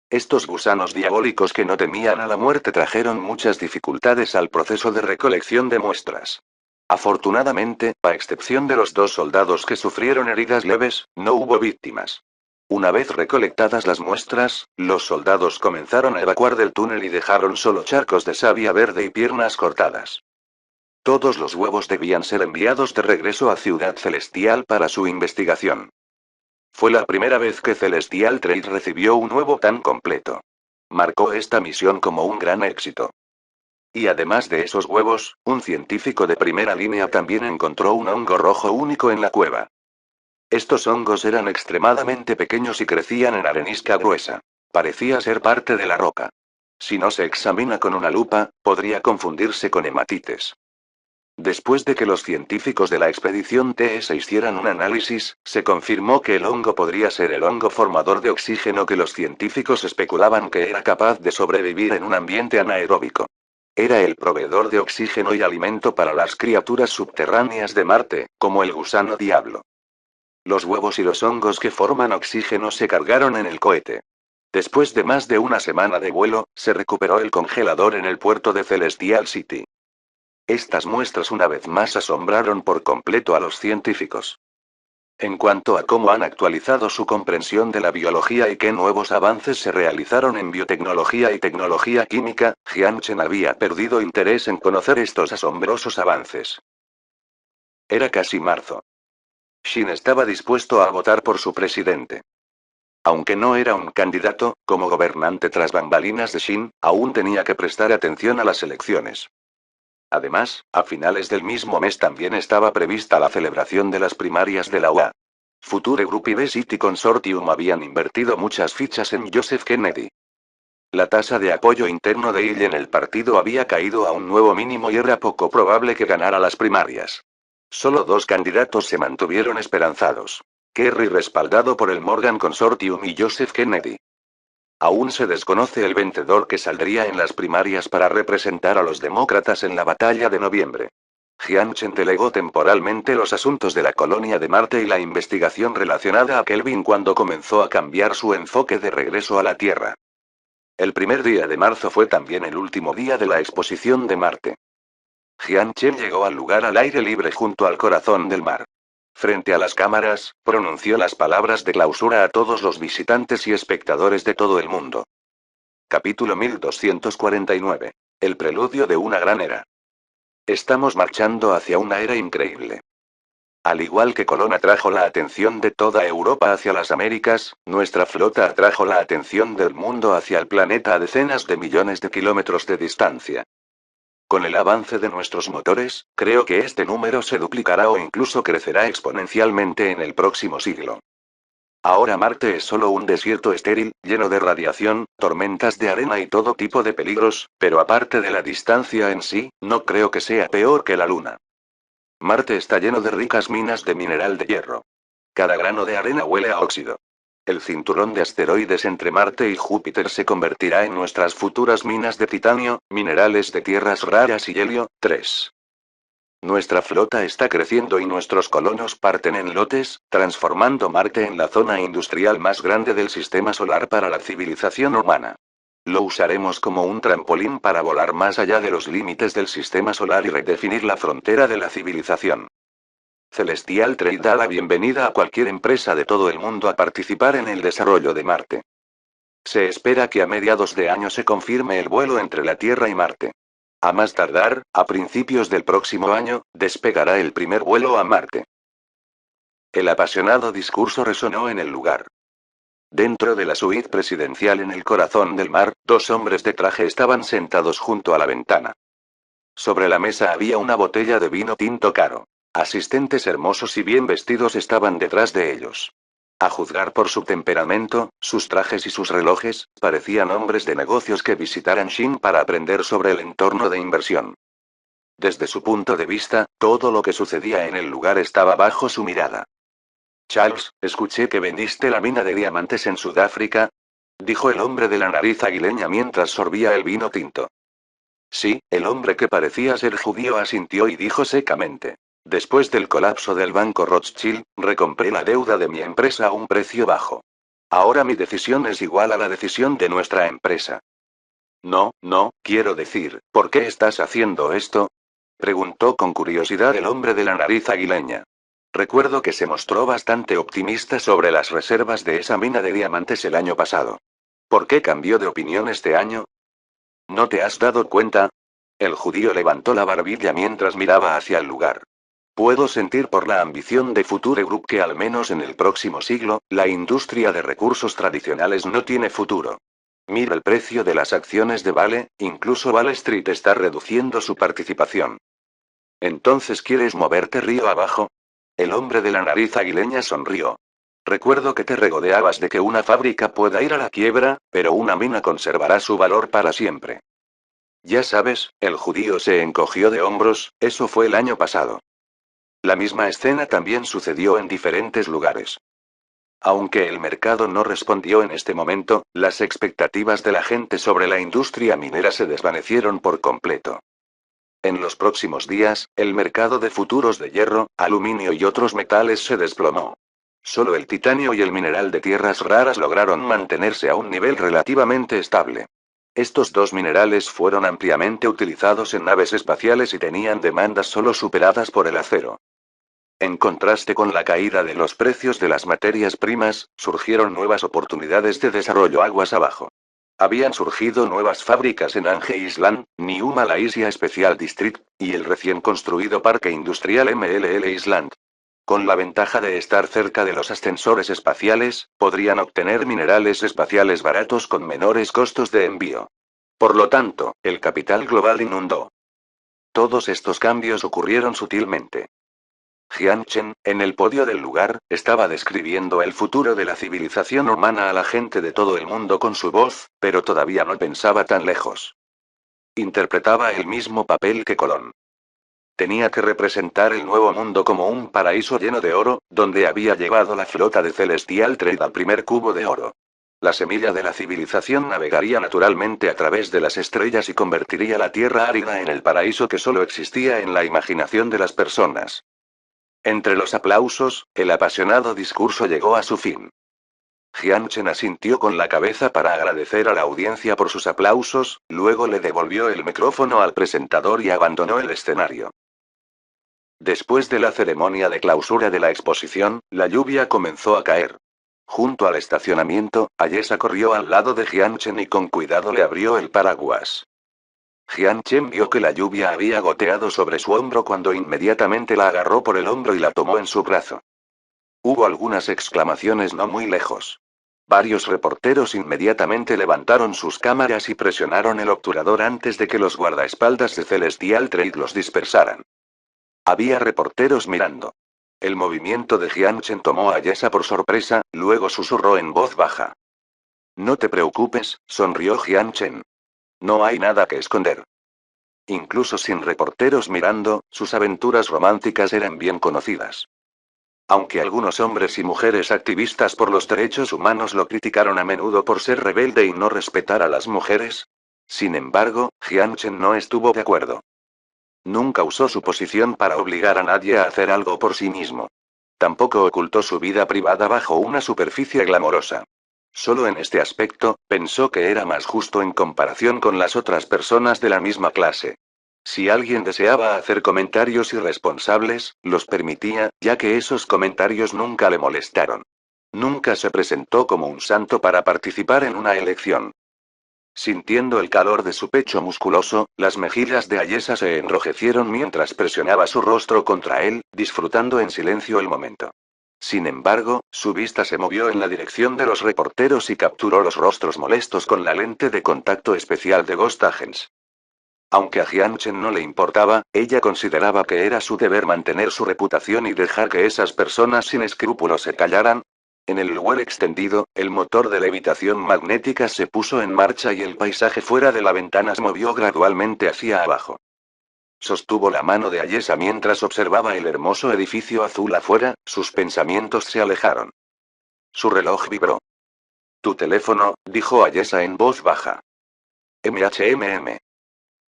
Estos gusanos diabólicos que no temían a la muerte trajeron muchas dificultades al proceso de recolección de muestras. Afortunadamente, a excepción de los 2 soldados que sufrieron heridas leves, no hubo víctimas. Una vez recolectadas las muestras, los soldados comenzaron a evacuar del túnel y dejaron solo charcos de savia verde y piernas cortadas. Todos los huevos debían ser enviados de regreso a Ciudad Celestial para su investigación. Fue la primera vez que Celestial Trade recibió un huevo tan completo. Marcó esta misión como un gran éxito. Y además de esos huevos, un científico de primera línea también encontró un hongo rojo único en la cueva. Estos hongos eran extremadamente pequeños y crecían en arenisca gruesa. Parecía ser parte de la roca. Si no se examina con una lupa, podría confundirse con hematites. Después de que los científicos de la expedición TS hicieran un análisis, se confirmó que el hongo podría ser el hongo formador de oxígeno que los científicos especulaban que era capaz de sobrevivir en un ambiente anaeróbico. Era el proveedor de oxígeno y alimento para las criaturas subterráneas de Marte, como el gusano diablo. Los huevos y los hongos que forman oxígeno se cargaron en el cohete. Después de más de una semana de vuelo, se recuperó el congelador en el puerto de Celestial City. Estas muestras una vez más asombraron por completo a los científicos. En cuanto a cómo han actualizado su comprensión de la biología y qué nuevos avances se realizaron en biotecnología y tecnología química, Jiang Chen había perdido interés en conocer estos asombrosos avances. Era casi marzo. Xin estaba dispuesto a votar por su presidente. Aunque no era un candidato, como gobernante tras bambalinas de Xin, aún tenía que prestar atención a las elecciones. Además, a finales del mismo mes también estaba prevista la celebración de las primarias de la UA. Future Group y B-City Consortium habían invertido muchas fichas en Joseph Kennedy. La tasa de apoyo interno de él en el partido había caído a un nuevo mínimo y era poco probable que ganara las primarias. Solo 2 candidatos se mantuvieron esperanzados. Kerry respaldado por el Morgan Consortium y Joseph Kennedy. Aún se desconoce el vencedor que saldría en las primarias para representar a los demócratas en la batalla de noviembre. Jiang Chen delegó temporalmente los asuntos de la colonia de Marte y la investigación relacionada a Kelvin cuando comenzó a cambiar su enfoque de regreso a la Tierra. El primer día de marzo fue también el último día de la exposición de Marte. Jiang Chen llegó al lugar al aire libre junto al corazón del mar. Frente a las cámaras, pronunció las palabras de clausura a todos los visitantes y espectadores de todo el mundo. Capítulo 1249. El preludio de una gran era. Estamos marchando hacia una era increíble. Al igual que Colón atrajo la atención de toda Europa hacia las Américas, nuestra flota atrajo la atención del mundo hacia el planeta a decenas de millones de kilómetros de distancia. Con el avance de nuestros motores, creo que este número se duplicará o incluso crecerá exponencialmente en el próximo siglo. Ahora Marte es solo un desierto estéril, lleno de radiación, tormentas de arena y todo tipo de peligros, pero aparte de la distancia en sí, no creo que sea peor que la Luna. Marte está lleno de ricas minas de mineral de hierro. Cada grano de arena huele a óxido. El cinturón de asteroides entre Marte y Júpiter se convertirá en nuestras futuras minas de titanio, minerales de tierras raras y helio. 3. Nuestra flota está creciendo y nuestros colonos parten en lotes, transformando Marte en la zona industrial más grande del sistema solar para la civilización humana. Lo usaremos como un trampolín para volar más allá de los límites del sistema solar y redefinir la frontera de la civilización. Celestial Trade da la bienvenida a cualquier empresa de todo el mundo a participar en el desarrollo de Marte. Se espera que a mediados de año se confirme el vuelo entre la Tierra y Marte. A más tardar, a principios del próximo año, despegará el primer vuelo a Marte. El apasionado discurso resonó en el lugar. Dentro de la suite presidencial en el corazón del mar, dos hombres de traje estaban sentados junto a la ventana. Sobre la mesa había una botella de vino tinto caro. Asistentes hermosos y bien vestidos estaban detrás de ellos. A juzgar por su temperamento, sus trajes y sus relojes, parecían hombres de negocios que visitaran Shin para aprender sobre el entorno de inversión. Desde su punto de vista, todo lo que sucedía en el lugar estaba bajo su mirada. Charles, escuché que vendiste la mina de diamantes en Sudáfrica, dijo el hombre de la nariz aguileña mientras sorbía el vino tinto. Sí, el hombre que parecía ser judío asintió y dijo secamente. Después del colapso del banco Rothschild, recompré la deuda de mi empresa a un precio bajo. Ahora mi decisión es igual a la decisión de nuestra empresa. No, no, quiero decir, ¿por qué estás haciendo esto? Preguntó con curiosidad el hombre de la nariz aguileña. Recuerdo que se mostró bastante optimista sobre las reservas de esa mina de diamantes el año pasado. ¿Por qué cambió de opinión este año? ¿No te has dado cuenta? El judío levantó la barbilla mientras miraba hacia el lugar. Puedo sentir por la ambición de Future Group que al menos en el próximo siglo, la industria de recursos tradicionales no tiene futuro. Mira el precio de las acciones de Vale, incluso Wall Street está reduciendo su participación. ¿Entonces quieres moverte río abajo? El hombre de la nariz aguileña sonrió. Recuerdo que te regodeabas de que una fábrica pueda ir a la quiebra, pero una mina conservará su valor para siempre. Ya sabes, el judío se encogió de hombros, eso fue el año pasado. La misma escena también sucedió en diferentes lugares. Aunque el mercado no respondió en este momento, las expectativas de la gente sobre la industria minera se desvanecieron por completo. En los próximos días, el mercado de futuros de hierro, aluminio y otros metales se desplomó. Solo el titanio y el mineral de tierras raras lograron mantenerse a un nivel relativamente estable. Estos dos minerales fueron ampliamente utilizados en naves espaciales y tenían demandas solo superadas por el acero. En contraste con la caída de los precios de las materias primas, surgieron nuevas oportunidades de desarrollo aguas abajo. Habían surgido nuevas fábricas en Ange Island, New Malaysia Special District, y el recién construido Parque Industrial MLL Island. Con la ventaja de estar cerca de los ascensores espaciales, podrían obtener minerales espaciales baratos con menores costos de envío. Por lo tanto, el capital global inundó. Todos estos cambios ocurrieron sutilmente. Jian Chen, en el podio del lugar, estaba describiendo el futuro de la civilización humana a la gente de todo el mundo con su voz, pero todavía no pensaba tan lejos. Interpretaba el mismo papel que Colón. Tenía que representar el nuevo mundo como un paraíso lleno de oro, donde había llevado la flota de Celestial Trade al primer cubo de oro. La semilla de la civilización navegaría naturalmente a través de las estrellas y convertiría la tierra árida en el paraíso que solo existía en la imaginación de las personas. Entre los aplausos, el apasionado discurso llegó a su fin. Jian Chen asintió con la cabeza para agradecer a la audiencia por sus aplausos, luego le devolvió el micrófono al presentador y abandonó el escenario. Después de la ceremonia de clausura de la exposición, la lluvia comenzó a caer. Junto al estacionamiento, Ayesa corrió al lado de Jian Chen y con cuidado le abrió el paraguas. Jian Chen vio que la lluvia había goteado sobre su hombro cuando inmediatamente la agarró por el hombro y la tomó en su brazo. Hubo algunas exclamaciones no muy lejos. Varios reporteros inmediatamente levantaron sus cámaras y presionaron el obturador antes de que los guardaespaldas de Celestial Trade los dispersaran. Había reporteros mirando. El movimiento de Jian Chen tomó a Yesa por sorpresa, luego susurró en voz baja. No te preocupes, sonrió Jian Chen. No hay nada que esconder. Incluso sin reporteros mirando, sus aventuras románticas eran bien conocidas. Aunque algunos hombres y mujeres activistas por los derechos humanos lo criticaron a menudo por ser rebelde y no respetar a las mujeres, sin embargo, Jian Chen no estuvo de acuerdo. Nunca usó su posición para obligar a nadie a hacer algo por sí mismo. Tampoco ocultó su vida privada bajo una superficie glamorosa. Solo en este aspecto, pensó que era más justo en comparación con las otras personas de la misma clase. Si alguien deseaba hacer comentarios irresponsables, los permitía, ya que esos comentarios nunca le molestaron. Nunca se presentó como un santo para participar en una elección. Sintiendo el calor de su pecho musculoso, las mejillas de Ayesa se enrojecieron mientras presionaba su rostro contra él, disfrutando en silencio el momento. Sin embargo, su vista se movió en la dirección de los reporteros y capturó los rostros molestos con la lente de contacto especial de Ghost Agents. Aunque a Jian Chen no le importaba, ella consideraba que era su deber mantener su reputación y dejar que esas personas sin escrúpulos se callaran. En el lugar extendido, el motor de levitación magnética se puso en marcha y el paisaje fuera de la ventana se movió gradualmente hacia abajo. Sostuvo la mano de Ayesa mientras observaba el hermoso edificio azul afuera, sus pensamientos se alejaron. Su reloj vibró. Tu teléfono, dijo Ayesa en voz baja. MHMM.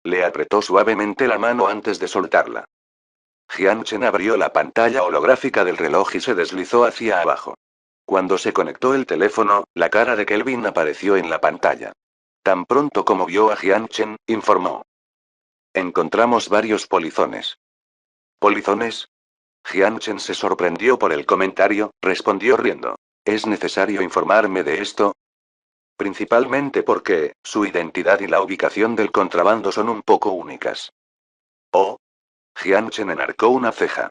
Le apretó suavemente la mano antes de soltarla. Jian Chen abrió la pantalla holográfica del reloj y se deslizó hacia abajo. Cuando se conectó el teléfono, la cara de Kelvin apareció en la pantalla. Tan pronto como vio a Jian Chen, informó. Encontramos varios polizones. ¿Polizones? Jian Chen se sorprendió por el comentario, respondió riendo. ¿Es necesario informarme de esto? Principalmente porque, su identidad y la ubicación del contrabando son un poco únicas. Oh. Jian Chen enarcó una ceja.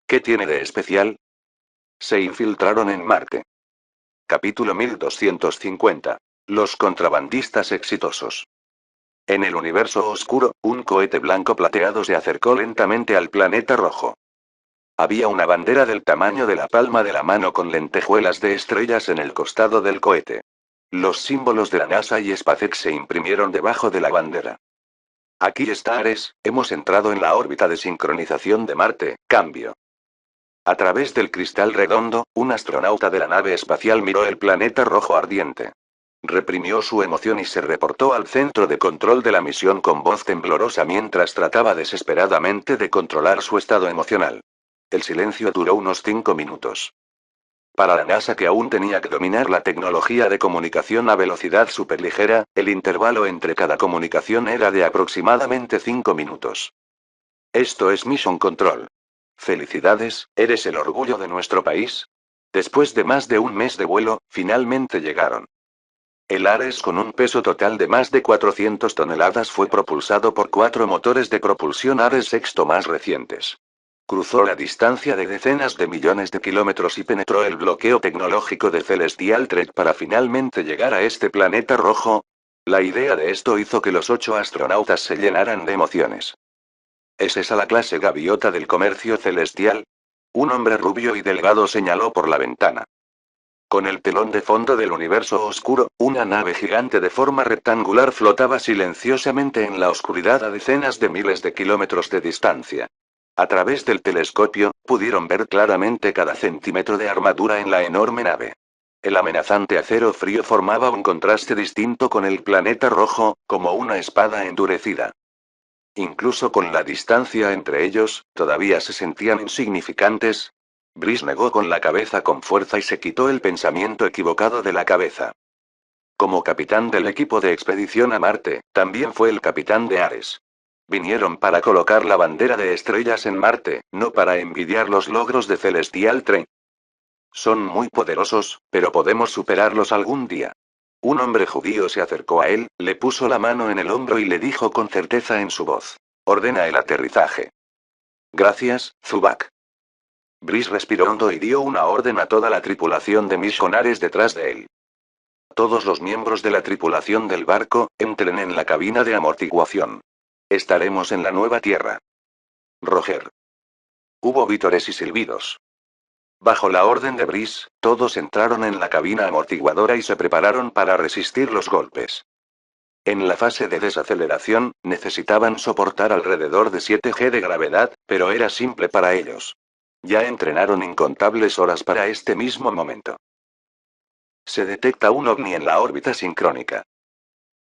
¿Qué tiene de especial? Se infiltraron en Marte. Capítulo 1250. Los contrabandistas exitosos. En el universo oscuro, un cohete blanco plateado se acercó lentamente al planeta rojo. Había una bandera del tamaño de la palma de la mano con lentejuelas de estrellas en el costado del cohete. Los símbolos de la NASA y SpaceX se imprimieron debajo de la bandera. Aquí está Ares, hemos entrado en la órbita de sincronización de Marte, cambio. A través del cristal redondo, un astronauta de la nave espacial miró el planeta rojo ardiente. Reprimió su emoción y se reportó al centro de control de la misión con voz temblorosa mientras trataba desesperadamente de controlar su estado emocional. El silencio duró unos 5 minutos. Para la NASA, que aún tenía que dominar la tecnología de comunicación a velocidad superligera, el intervalo entre cada comunicación era de aproximadamente 5 minutos. Esto es Mission Control. Felicidades, ¿eres el orgullo de nuestro país? Después de más de un mes de vuelo, finalmente llegaron. El Ares, con un peso total de más de 400 toneladas, fue propulsado por 4 motores de propulsión Ares sexto más recientes. Cruzó la distancia de decenas de millones de kilómetros y penetró el bloqueo tecnológico de Celestial Trek para finalmente llegar a este planeta rojo. La idea de esto hizo que los 8 astronautas se llenaran de emociones. ¿Es esa la clase gaviota del comercio celestial? Un hombre rubio y delgado señaló por la ventana. Con el telón de fondo del universo oscuro, una nave gigante de forma rectangular flotaba silenciosamente en la oscuridad a decenas de miles de kilómetros de distancia. A través del telescopio, pudieron ver claramente cada centímetro de armadura en la enorme nave. El amenazante acero frío formaba un contraste distinto con el planeta rojo, como una espada endurecida. Incluso con la distancia entre ellos, todavía se sentían insignificantes. Brice negó con la cabeza con fuerza y se quitó el pensamiento equivocado de la cabeza. Como capitán del equipo de expedición a Marte, también fue el capitán de Ares. Vinieron para colocar la bandera de estrellas en Marte, no para envidiar los logros de Celestial Trek. Son muy poderosos, pero podemos superarlos algún día. Un hombre judío se acercó a él, le puso la mano en el hombro y le dijo con certeza en su voz. Ordena el aterrizaje. Gracias, Zubak. Brice respiró hondo y dio una orden a toda la tripulación de misionares detrás de él. Todos los miembros de la tripulación del barco, entren en la cabina de amortiguación. Estaremos en la nueva tierra. Roger. Hubo vítores y silbidos. Bajo la orden de Brice, todos entraron en la cabina amortiguadora y se prepararon para resistir los golpes. En la fase de desaceleración, necesitaban soportar alrededor de 7 G de gravedad, pero era simple para ellos. Ya entrenaron incontables horas para este mismo momento. Se detecta un ovni en la órbita sincrónica.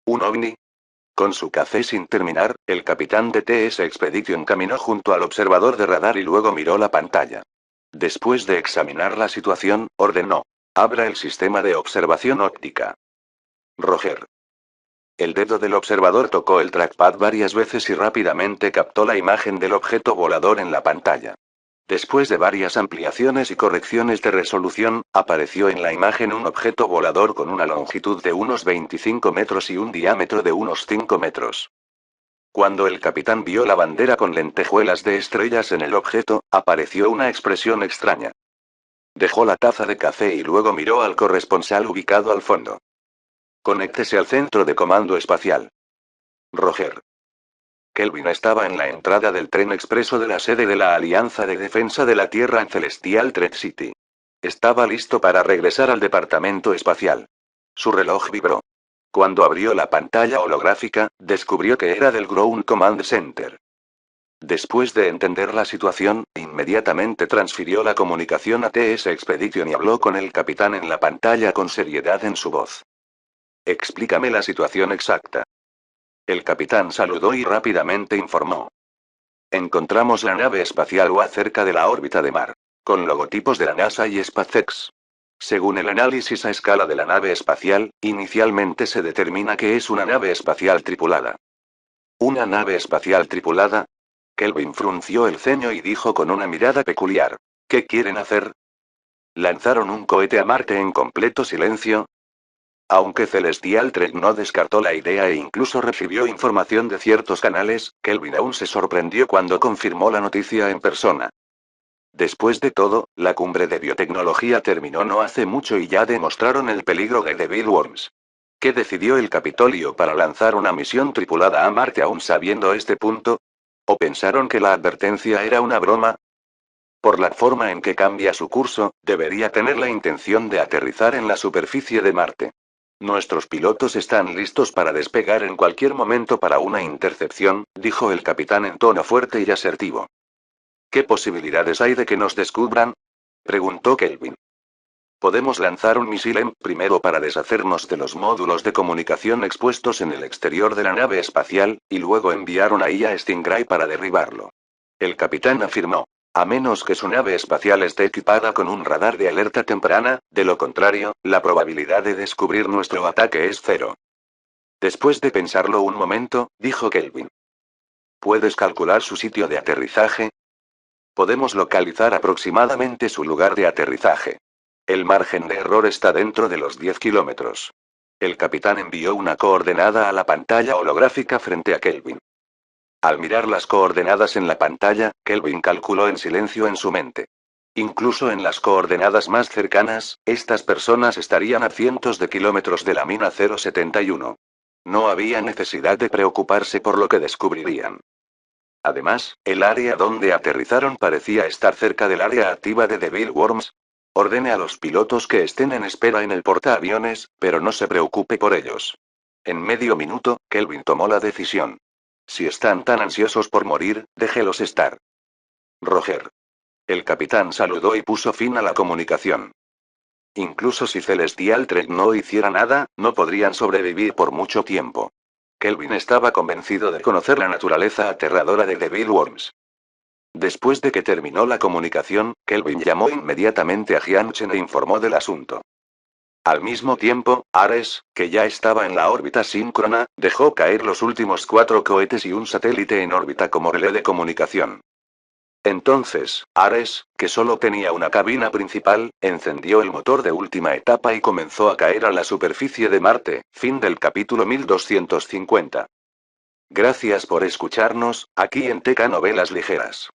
¿Un ovni? Con su café sin terminar, el capitán de TS Expedition caminó junto al observador de radar y luego miró la pantalla. Después de examinar la situación, ordenó. Abra el sistema de observación óptica. Roger. El dedo del observador tocó el trackpad varias veces y rápidamente captó la imagen del objeto volador en la pantalla. Después de varias ampliaciones y correcciones de resolución, apareció en la imagen un objeto volador con una longitud de unos 25 metros y un diámetro de unos 5 metros. Cuando el capitán vio la bandera con lentejuelas de estrellas en el objeto, apareció una expresión extraña. Dejó la taza de café y luego miró al corresponsal ubicado al fondo. Conéctese al centro de comando espacial. Roger. Kelvin estaba en la entrada del tren expreso de la sede de la Alianza de Defensa de la Tierra en Celestial Thread City. Estaba listo para regresar al departamento espacial. Su reloj vibró. Cuando abrió la pantalla holográfica, descubrió que era del Ground Command Center. Después de entender la situación, inmediatamente transfirió la comunicación a TS Expedition y habló con el capitán en la pantalla con seriedad en su voz. Explícame la situación exacta. El capitán saludó y rápidamente informó. Encontramos la nave espacial UA cerca de la órbita de Mar, con logotipos de la NASA y SpaceX. Según el análisis a escala de la nave espacial, inicialmente se determina que es una nave espacial tripulada. ¿Una nave espacial tripulada? Kelvin frunció el ceño y dijo con una mirada peculiar. ¿Qué quieren hacer? ¿Lanzaron un cohete a Marte en completo silencio? Aunque Celestial Trek no descartó la idea e incluso recibió información de ciertos canales, Kelvin aún se sorprendió cuando confirmó la noticia en persona. Después de todo, la cumbre de biotecnología terminó no hace mucho y ya demostraron el peligro de Devil Worms. ¿Qué decidió el Capitolio para lanzar una misión tripulada a Marte aún sabiendo este punto? ¿O pensaron que la advertencia era una broma? Por la forma en que cambia su curso, debería tener la intención de aterrizar en la superficie de Marte. Nuestros pilotos están listos para despegar en cualquier momento para una intercepción, dijo el capitán en tono fuerte y asertivo. ¿Qué posibilidades hay de que nos descubran? Preguntó Kelvin. Podemos lanzar un misil primero para deshacernos de los módulos de comunicación expuestos en el exterior de la nave espacial, y luego enviar una IA Stingray para derribarlo. El capitán afirmó. A menos que su nave espacial esté equipada con un radar de alerta temprana, de lo contrario, la probabilidad de descubrir nuestro ataque es 0. Después de pensarlo un momento, dijo Kelvin. ¿Puedes calcular su sitio de aterrizaje? Podemos localizar aproximadamente su lugar de aterrizaje. El margen de error está dentro de los 10 kilómetros. El capitán envió una coordenada a la pantalla holográfica frente a Kelvin. Al mirar las coordenadas en la pantalla, Kelvin calculó en silencio en su mente. Incluso en las coordenadas más cercanas, estas personas estarían a cientos de kilómetros de la mina 071. No había necesidad de preocuparse por lo que descubrirían. Además, el área donde aterrizaron parecía estar cerca del área activa de Devil Worms. Ordene a los pilotos que estén en espera en el portaaviones, pero no se preocupe por ellos. En medio minuto, Kelvin tomó la decisión. Si están tan ansiosos por morir, déjelos estar. Roger. El capitán saludó y puso fin a la comunicación. Incluso si Celestial Trek no hiciera nada, no podrían sobrevivir por mucho tiempo. Kelvin estaba convencido de conocer la naturaleza aterradora de Devil Worms. Después de que terminó la comunicación, Kelvin llamó inmediatamente a Jianchen e informó del asunto. Al mismo tiempo, Ares, que ya estaba en la órbita síncrona, dejó caer los últimos 4 cohetes y un satélite en órbita como relé de comunicación. Entonces, Ares, que solo tenía una cabina principal, encendió el motor de última etapa y comenzó a caer a la superficie de Marte. Fin del capítulo 1250. Gracias por escucharnos, aquí en TK Novelas Ligeras.